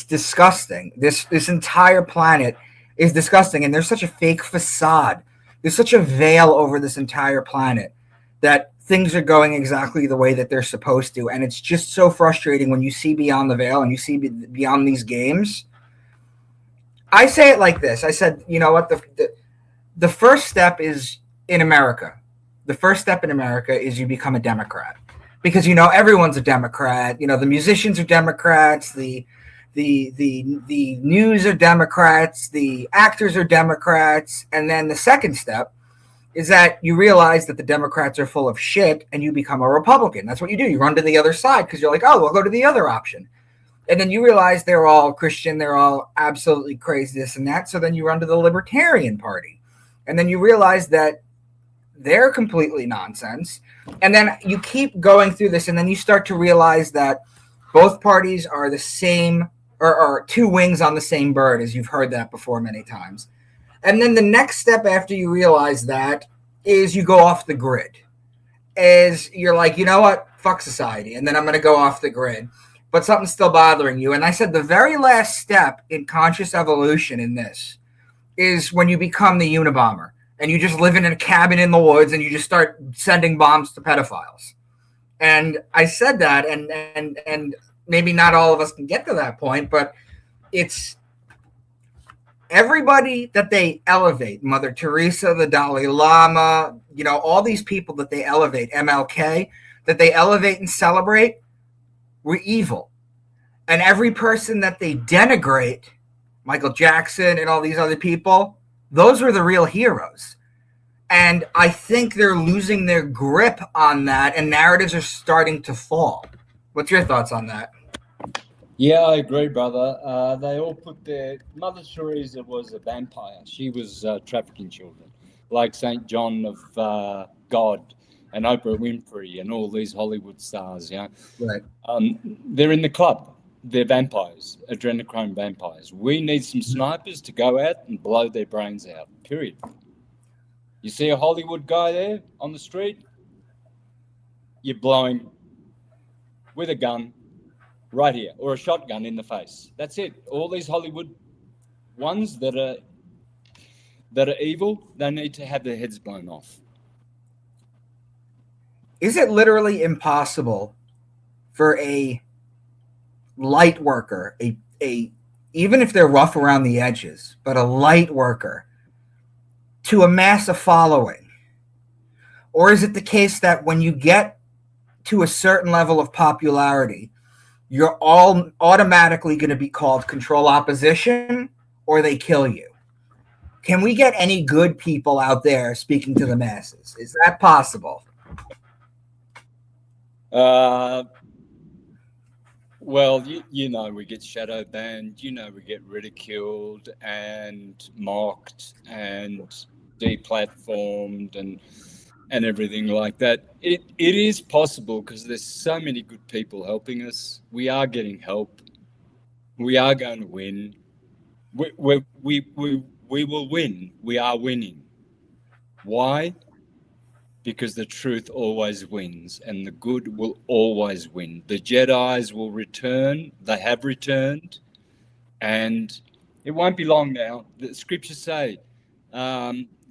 disgusting. This entire planet is disgusting, and there's such a fake facade. There's such a veil over this entire planet that things are going exactly the way that they're supposed to. And it's just so frustrating when you see beyond the veil and you see beyond these games. I say it like this. I said, you know what? The first step is in America. The first step in America is you become a Democrat, because, you know, everyone's a Democrat. You know, the musicians are Democrats. The news are Democrats. The actors are Democrats. And then the second step is that you realize that the Democrats are full of shit and you become a Republican. That's what you do. You run to the other side because you're like, oh, we'll go to the other option. And then you realize they're all Christian. They're all absolutely crazy, this and that. So then you run to the Libertarian Party. And then you realize that they're completely nonsense. And then you keep going through this, and then you start to realize that both parties are the same, or two wings on the same bird, as you've heard that before many times. And then the next step after you realize that is you go off the grid. Is you're like, you know what? Fuck society. And then I'm going to go off the grid. But something's still bothering you. And I said the very last step in conscious evolution in this is when you become the Unabomber and you just live in a cabin in the woods and you just start sending bombs to pedophiles. And I said that, and maybe not all of us can get to that point, but it's everybody that they elevate, Mother Teresa, the Dalai Lama, all these people that they elevate, MLK, that they elevate and celebrate, were evil. And every person that they denigrate, Michael Jackson and all these other people, those were the real heroes. And I think they're losing their grip on that, and narratives are starting to fall. What's your thoughts on that? Yeah, I agree, brother. They all put their... Mother Teresa was a vampire. She was trafficking children, like St. John of God and Oprah Winfrey and all these Hollywood stars, Right. They're in the club. They're vampires, adrenochrome vampires. We need some snipers to go out and blow their brains out, period. You see a Hollywood guy there on the street, you're blowing with a gun right here, or a shotgun in the face. That's it. All these Hollywood ones that are evil, they need to have their heads blown off. Is it literally impossible for a light worker, a even if they're rough around the edges, but a light worker, to amass a following? Or is it the case that when you get to a certain level of popularity, you're all automatically going to be called control opposition, or they kill you? Can we get any good people out there speaking to the masses? Is that possible? Well, we get shadow banned, we get ridiculed and mocked and deplatformed and everything like that. It is possible because there's so many good people helping us. We are getting help. We are going to win. We will win. We are winning. Why? Because the truth always wins and the good will always win. The Jedis will return. They have returned. And it won't be long now. The scriptures say,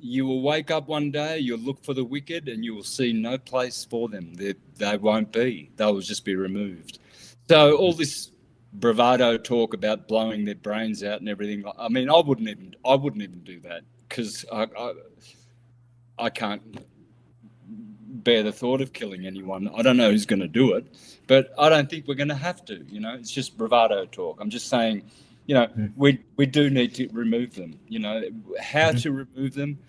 you will wake up one day, you'll look for the wicked, and you will see no place for them. They won't be. They will just be removed. So all this bravado talk about blowing their brains out and everything, I mean, I wouldn't even do that because I can't bear the thought of killing anyone. I don't know who's going to do it, but I don't think we're going to have to. It's just bravado talk. I'm just saying, we do need to remove them. How to remove them,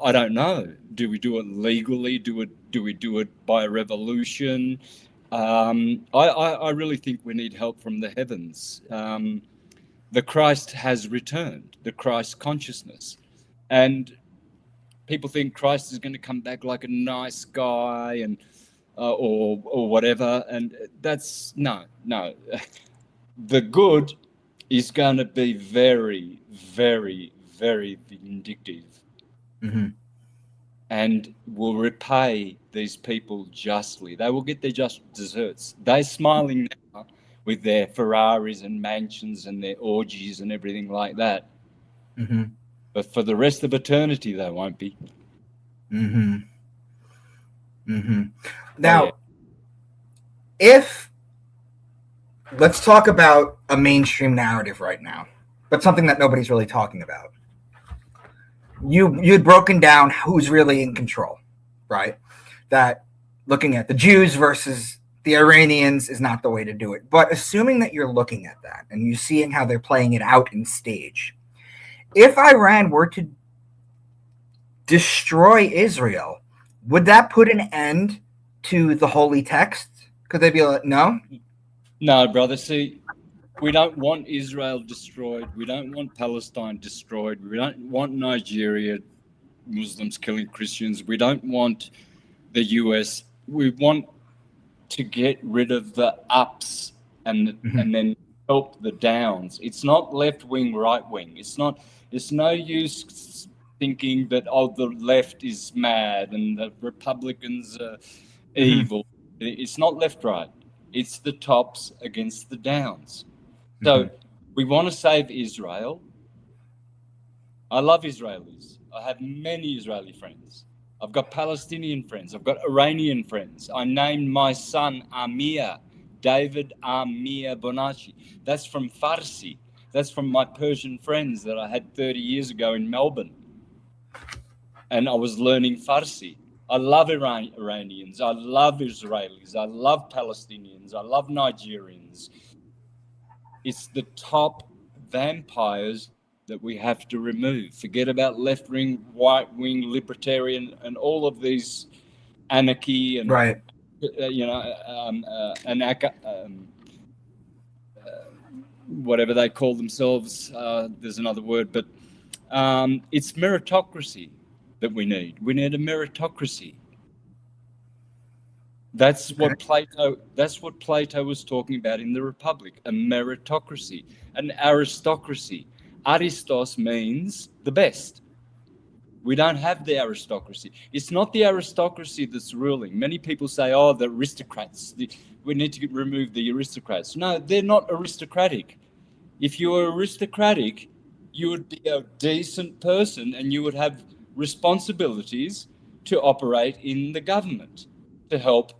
I don't know. Do we do it legally? Do we do it by a revolution? I really think we need help from the heavens. The Christ has returned, the Christ consciousness, and people think Christ is going to come back like a nice guy and or whatever, and that's no. The good is going to be very, very, very vindictive, and will repay these people justly. They will get their just deserts. They're smiling now with their Ferraris and mansions and their orgies and everything like that. But for the rest of eternity, they won't be. Now, if let's talk about a mainstream narrative right now, but something that nobody's really talking about. You'd broken down who's really in control, right? That looking at the Jews versus the Iranians is not the way to do it. But assuming that you're looking at that and you're seeing how they're playing it out in stage, if Iran were to destroy Israel, would that put an end to the holy text? Could they be like, no? No, brother. See, we don't want Israel destroyed. We don't want Palestine destroyed. We don't want Nigeria Muslims killing Christians. We don't want the US. We want to get rid of the ups and then help the downs. It's not left wing, right wing. It's no use thinking that the left is mad and the Republicans are evil. It's not left right. It's the tops against the downs. So we want to save Israel. I love Israelis. I have many Israeli friends. I've got Palestinian friends. I've got Iranian friends. I named my son Amir, David Amir Bonacci. That's from Farsi. That's from my Persian friends that I had 30 years ago in Melbourne. And I was learning Farsi. I love Iranians. I love Israelis. I love Palestinians. I love Nigerians. It's the top vampires that we have to remove. Forget about left wing, right wing, libertarian, and all of these anarchy and whatever they call themselves. There's another word, but it's meritocracy that we need. We need a meritocracy. That's what Plato was talking about in the Republic, a meritocracy, an aristocracy. Aristos means the best. We don't have the aristocracy. It's not the aristocracy that's ruling. Many people say, oh, the aristocrats. We need to remove the aristocrats. No, they're not aristocratic. If you were aristocratic, you would be a decent person and you would have responsibilities to operate in the government to help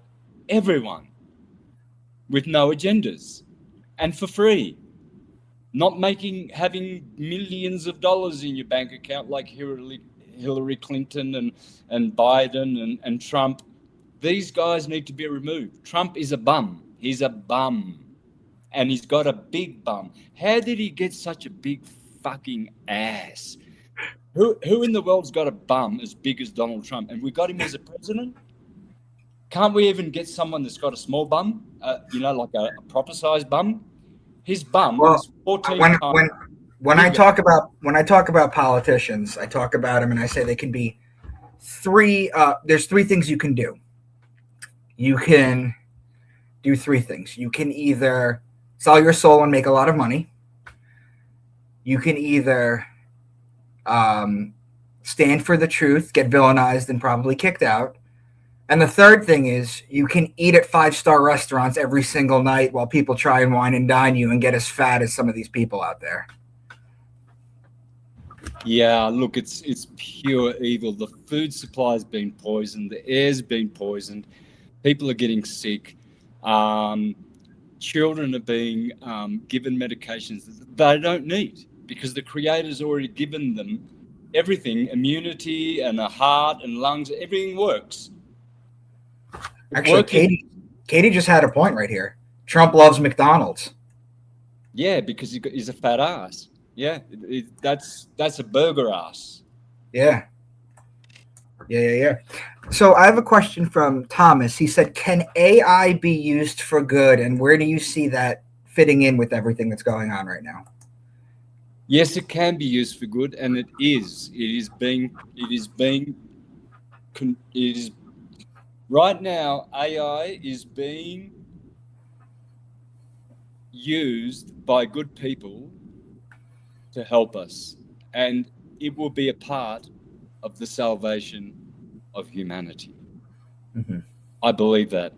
everyone with no agendas and for free. Not having millions of dollars in your bank account like Hillary Clinton and Biden and Trump. These guys need to be removed. Trump is a bum. He's a bum. And he's got a big bum. How did he get such a big fucking ass? Who in the world's got a bum as big as Donald Trump? And we got him as a president? Can't we even get someone that's got a small bum? Like a proper size bum? His bum is 14 times. When I talk about politicians, I talk about them and I say they can be three. There's three things you can do. You can do three things. You can either sell your soul and make a lot of money. You can either stand for the truth, get villainized, and probably kicked out. And the third thing is you can eat at 5-star restaurants every single night while people try and wine and dine you and get as fat as some of these people out there. Yeah, look, it's pure evil. The food supply's been poisoned. The air's been poisoned. People are getting sick. Children are being given medications that they don't need because the Creator's already given them everything, immunity and a heart and lungs. Everything works. Actually, Katie just had a point right here. Trump loves McDonald's. Yeah, because he's a fat ass. Yeah, that's a burger ass. Yeah. So I have a question from Thomas. He said, can AI be used for good? And where do you see that fitting in with everything that's going on right now? Yes, it can be used for good, and it is. Right now, AI is being used by good people to help us, and it will be a part of the salvation of humanity. Mm-hmm. I believe that.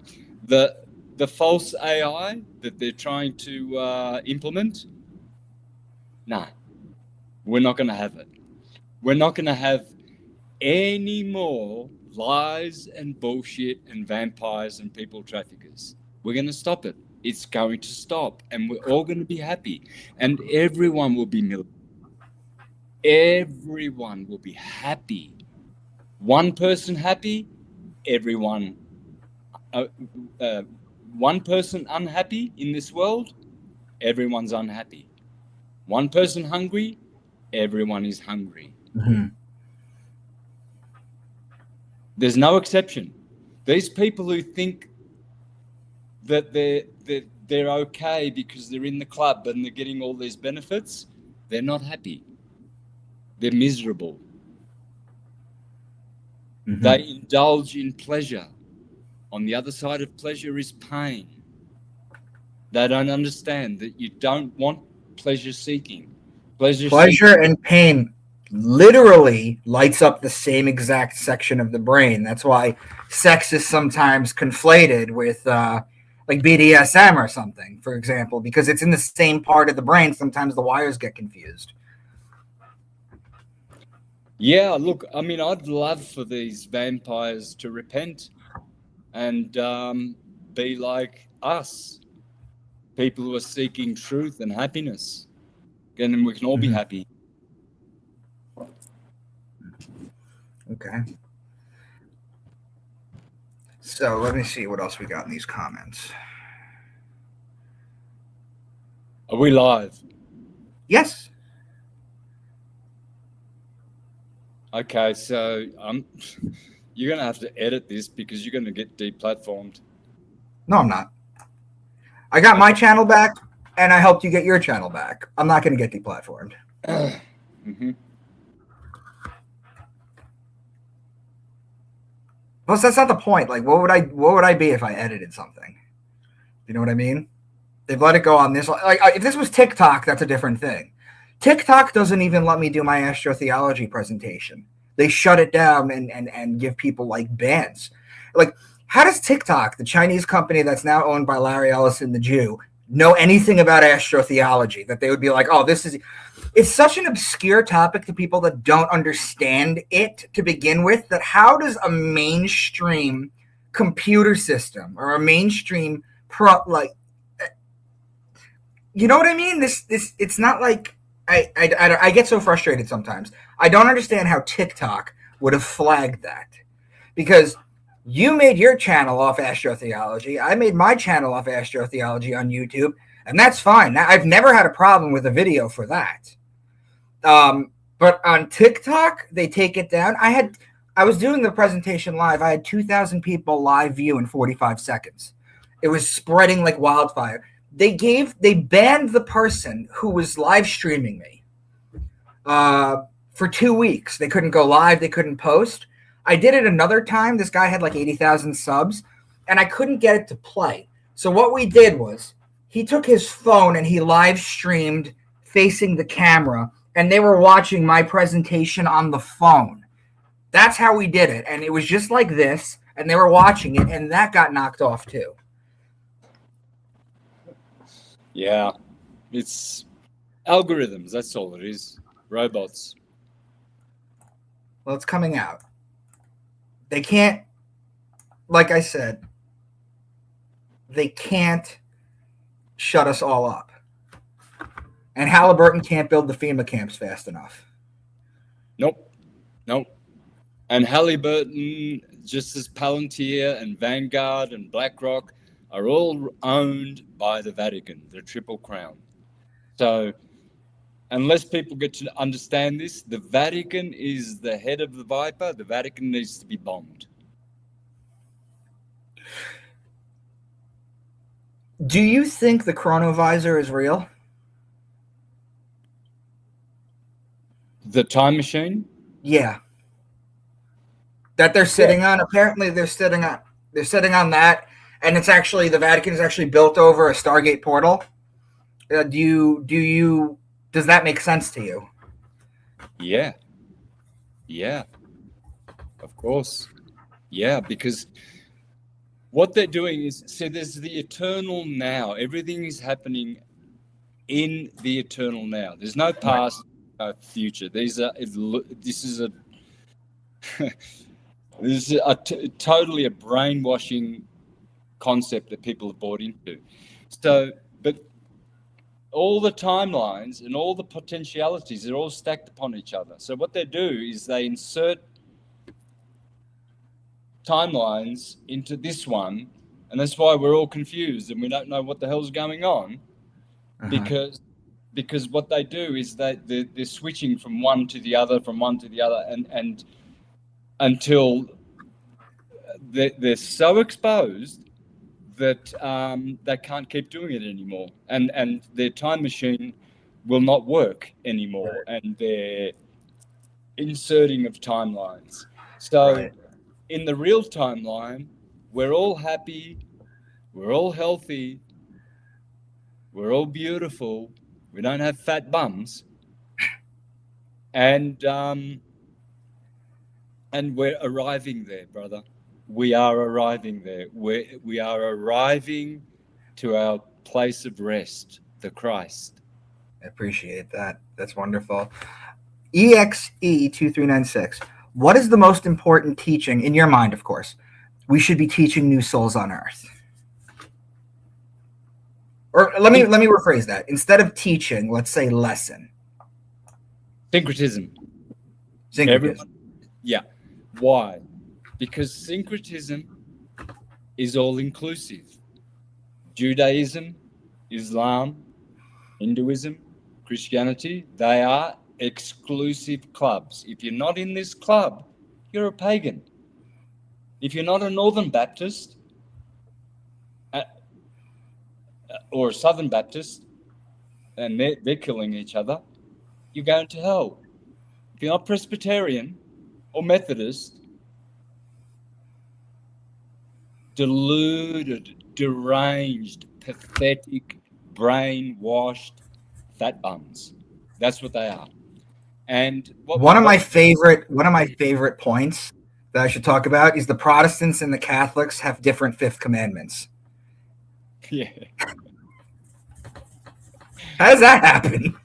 The false AI that they're trying to implement, no, we're not going to have it. We're not going to have any more lies and bullshit and vampires and people traffickers. We're going to stop it. It's going to stop, and we're all going to be happy, and everyone will be everyone will be happy. One person happy, everyone. One person unhappy in this world, everyone's unhappy. One person hungry, everyone is hungry. Mm-hmm. There's no exception. These people who think that they're okay because they're in the club and they're getting all these benefits, they're not happy. They're miserable. Mhm. They indulge in pleasure. On the other side of pleasure is pain. They don't understand that you don't want pleasure seeking. Pleasure and pain literally lights up the same exact section of the brain. That's why sex is sometimes conflated with like BDSM or something, for example, because it's in the same part of the brain. Sometimes the wires get confused. Yeah, look, I mean, I'd love for these vampires to repent and be like us, people who are seeking truth and happiness. And then we can all be happy. Okay. So let me see what else we got in these comments. Are we live? Yes. Okay, so you're going to have to edit this because you're going to get deplatformed. No, I'm not. I got my channel back, and I helped you get your channel back. I'm not going to get deplatformed. Mm-hmm. Plus, that's not the point. Like, what would I be if I edited something? You know what I mean? They've let it go on this. Like, if this was TikTok, that's a different thing. TikTok doesn't even let me do my astrotheology presentation. They shut it down and give people like bans. Like, how does TikTok, the Chinese company that's now owned by Larry Ellison, the Jew, know anything about astrotheology? That they would be like, oh, this is. It's such an obscure topic to people that don't understand it to begin with. That how does a mainstream computer system or a mainstream you know what I mean? This it's not like I get so frustrated sometimes. I don't understand how TikTok would have flagged that because you made your channel off astrotheology. I made my channel off astrotheology on YouTube, and that's fine. Now, I've never had a problem with a video for that. But on TikTok, they take it down. I was doing the presentation live. I had 2,000 people live view in 45 seconds. It was spreading like wildfire. They banned the person who was live streaming me for 2 weeks. They couldn't go live. They couldn't post. I did it another time. This guy had like 80,000 subs, and I couldn't get it to play. So what we did was he took his phone and he live streamed facing the camera, and they were watching my presentation on the phone. That's how we did it, and it was just like this, and they were watching it, and that got knocked off too. Yeah, it's algorithms. That's all it is. Robots. Well, it's coming out. They can't, like I said, they can't shut us all up. And Halliburton can't build the FEMA camps fast enough. Nope. And Halliburton, just as Palantir and Vanguard and BlackRock, are all owned by the Vatican, the Triple Crown. So unless people get to understand this, the Vatican is the head of the viper. The Vatican needs to be bombed. Do you think the chronovisor is real? The time machine? Yeah. That they're sitting on. Apparently they're sitting on that, and it's actually the Vatican is actually built over a Stargate portal. Does that make sense to you? Yeah. Of course. Yeah, because what they're doing is, see, there's the eternal now. Everything is happening in the eternal now. There's no past, no future. This is totally a brainwashing concept that people have bought into. So, but all the timelines and all the potentialities, they're all stacked upon each other. So what they do is they insert timelines into this one, and that's why we're all confused and we don't know what the hell's going on, because what they do is they're switching from one to the other, and until they're so exposed that they can't keep doing it anymore, and their time machine will not work anymore, and their inserting of timelines. So in the real timeline, we're all happy, we're all healthy, we're all beautiful, we don't have fat bums, and we're arriving there, brother. We are arriving there. We are arriving to our place of rest, the Christ. I appreciate that. That's wonderful. EXE2396. What is the most important teaching, in your mind, of course, we should be teaching new souls on earth? Or let me rephrase that. Instead of teaching, let's say lesson. Syncretism. Syncretism. Yeah. Why? Because syncretism is all inclusive. Judaism, Islam, Hinduism, Christianity, they are exclusive clubs. If you're not in this club, you're a pagan. If you're not a Northern Baptist or a Southern Baptist, and they're killing each other, you're going to hell. If you're not Presbyterian or Methodist, deluded, deranged, pathetic, brainwashed fat bums. That's what they are. And one of my favorite points that I should talk about is the Protestants and the Catholics have different fifth commandments. Yeah. How does that happen?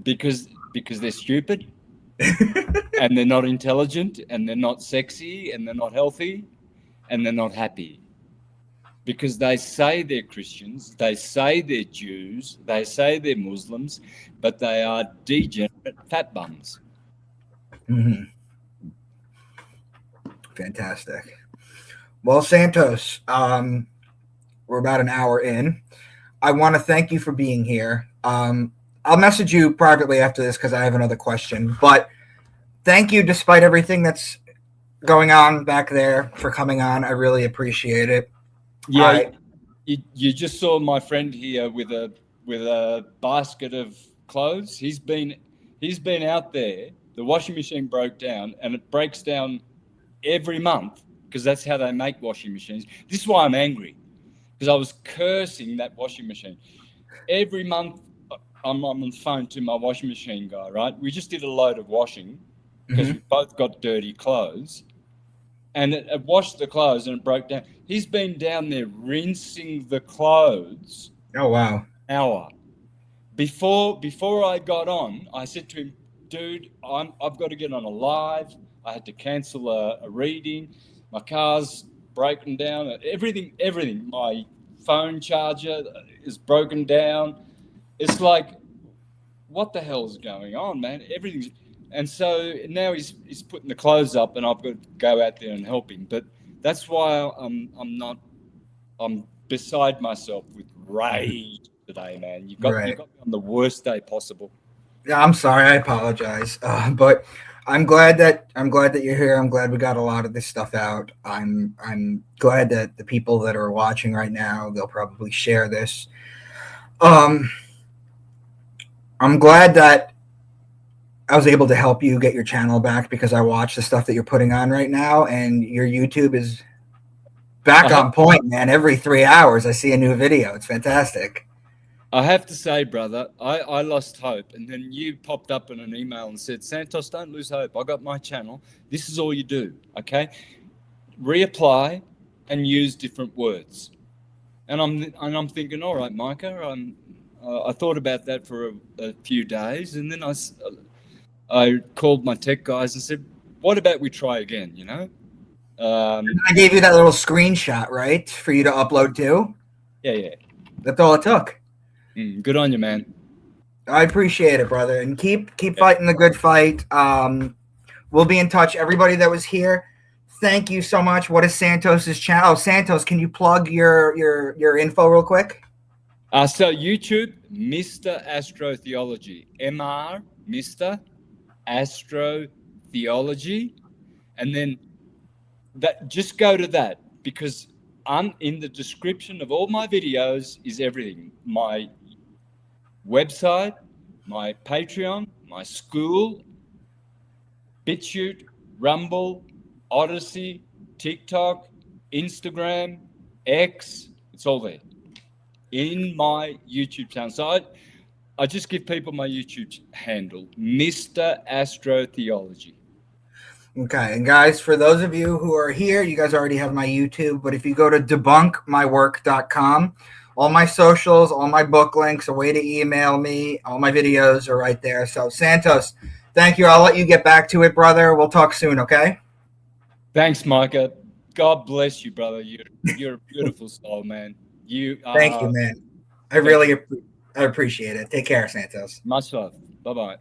Because they're stupid and they're not intelligent and they're not sexy and they're not healthy and they're not happy. Because they say they're Christians, they say they're Jews, they say they're Muslims, but they are degenerate fat bums. Mm-hmm. Fantastic. Well, Santos, we're about an hour in. I want to thank you for being here. I'll message you privately after this because I have another question. But thank you, despite everything that's going on back there, for coming on. I really appreciate it. Yeah, you just saw my friend here with a basket of clothes. He's been out there. The washing machine broke down, and it breaks down every month because that's how they make washing machines. This is why I'm angry, because I was cursing that washing machine. Every month, I'm on the phone to my washing machine guy, right? We just did a load of washing because we both got dirty clothes. And it washed the clothes and it broke down. He's been down there rinsing the clothes. Oh, wow. An hour. Before I got on, I said to him, dude, I've got to get on a live. I had to cancel a reading. My car's broken down. Everything. My phone charger is broken down. It's like, what the hell's going on, man? Everything's... And so now he's putting the clothes up, and I've got to go out there and help him. But that's why I'm beside myself with rage today, man. You got me on the worst day possible. Yeah, I'm sorry. I apologize. But I'm glad that you're here. I'm glad we got a lot of this stuff out. I'm glad that the people that are watching right now, they'll probably share this. I'm glad that I was able to help you get your channel back, because I watch the stuff that you're putting on right now, and your YouTube is back on point, man. Every 3 hours I see a new video. It's fantastic. I have to say, brother, I lost hope, and then you popped up in an email and said, Santos, don't lose hope. I got my channel. This is all you do, okay? Reapply and use different words. And I'm thinking, all right, Micah, I thought about that for a few days, and then I called my tech guys and said, what about we try again, you know? I gave you that little screenshot, right, for you to upload to? Yeah. That's all it took. Good on you, man. I appreciate it, brother. And keep fighting the good fight. We'll be in touch. Everybody that was here, thank you so much. What is Santos's channel? Oh, Santos, can you plug your info real quick? So YouTube, Mr. Astrotheology. MR, Mr. Astrotheology. And then that, just go to that, because in the description of all my videos is everything. My website, my Patreon, my school, BitChute, Rumble, Odyssey, TikTok, Instagram, X. It's all there in my YouTube channel. So I just give people my YouTube handle, Mr. Astrotheology. Okay, and guys, for those of you who are here, you guys already have my YouTube, but if you go to debunkmywork.com, all my socials, all my book links, a way to email me, all my videos are right there. So, Santos, thank you. I'll let you get back to it, brother. We'll talk soon, okay? Thanks, Micah. God bless you, brother. You're a beautiful soul, man. You are. Thank you, man. I appreciate it. Take care, Santos. Much love. Bye-bye.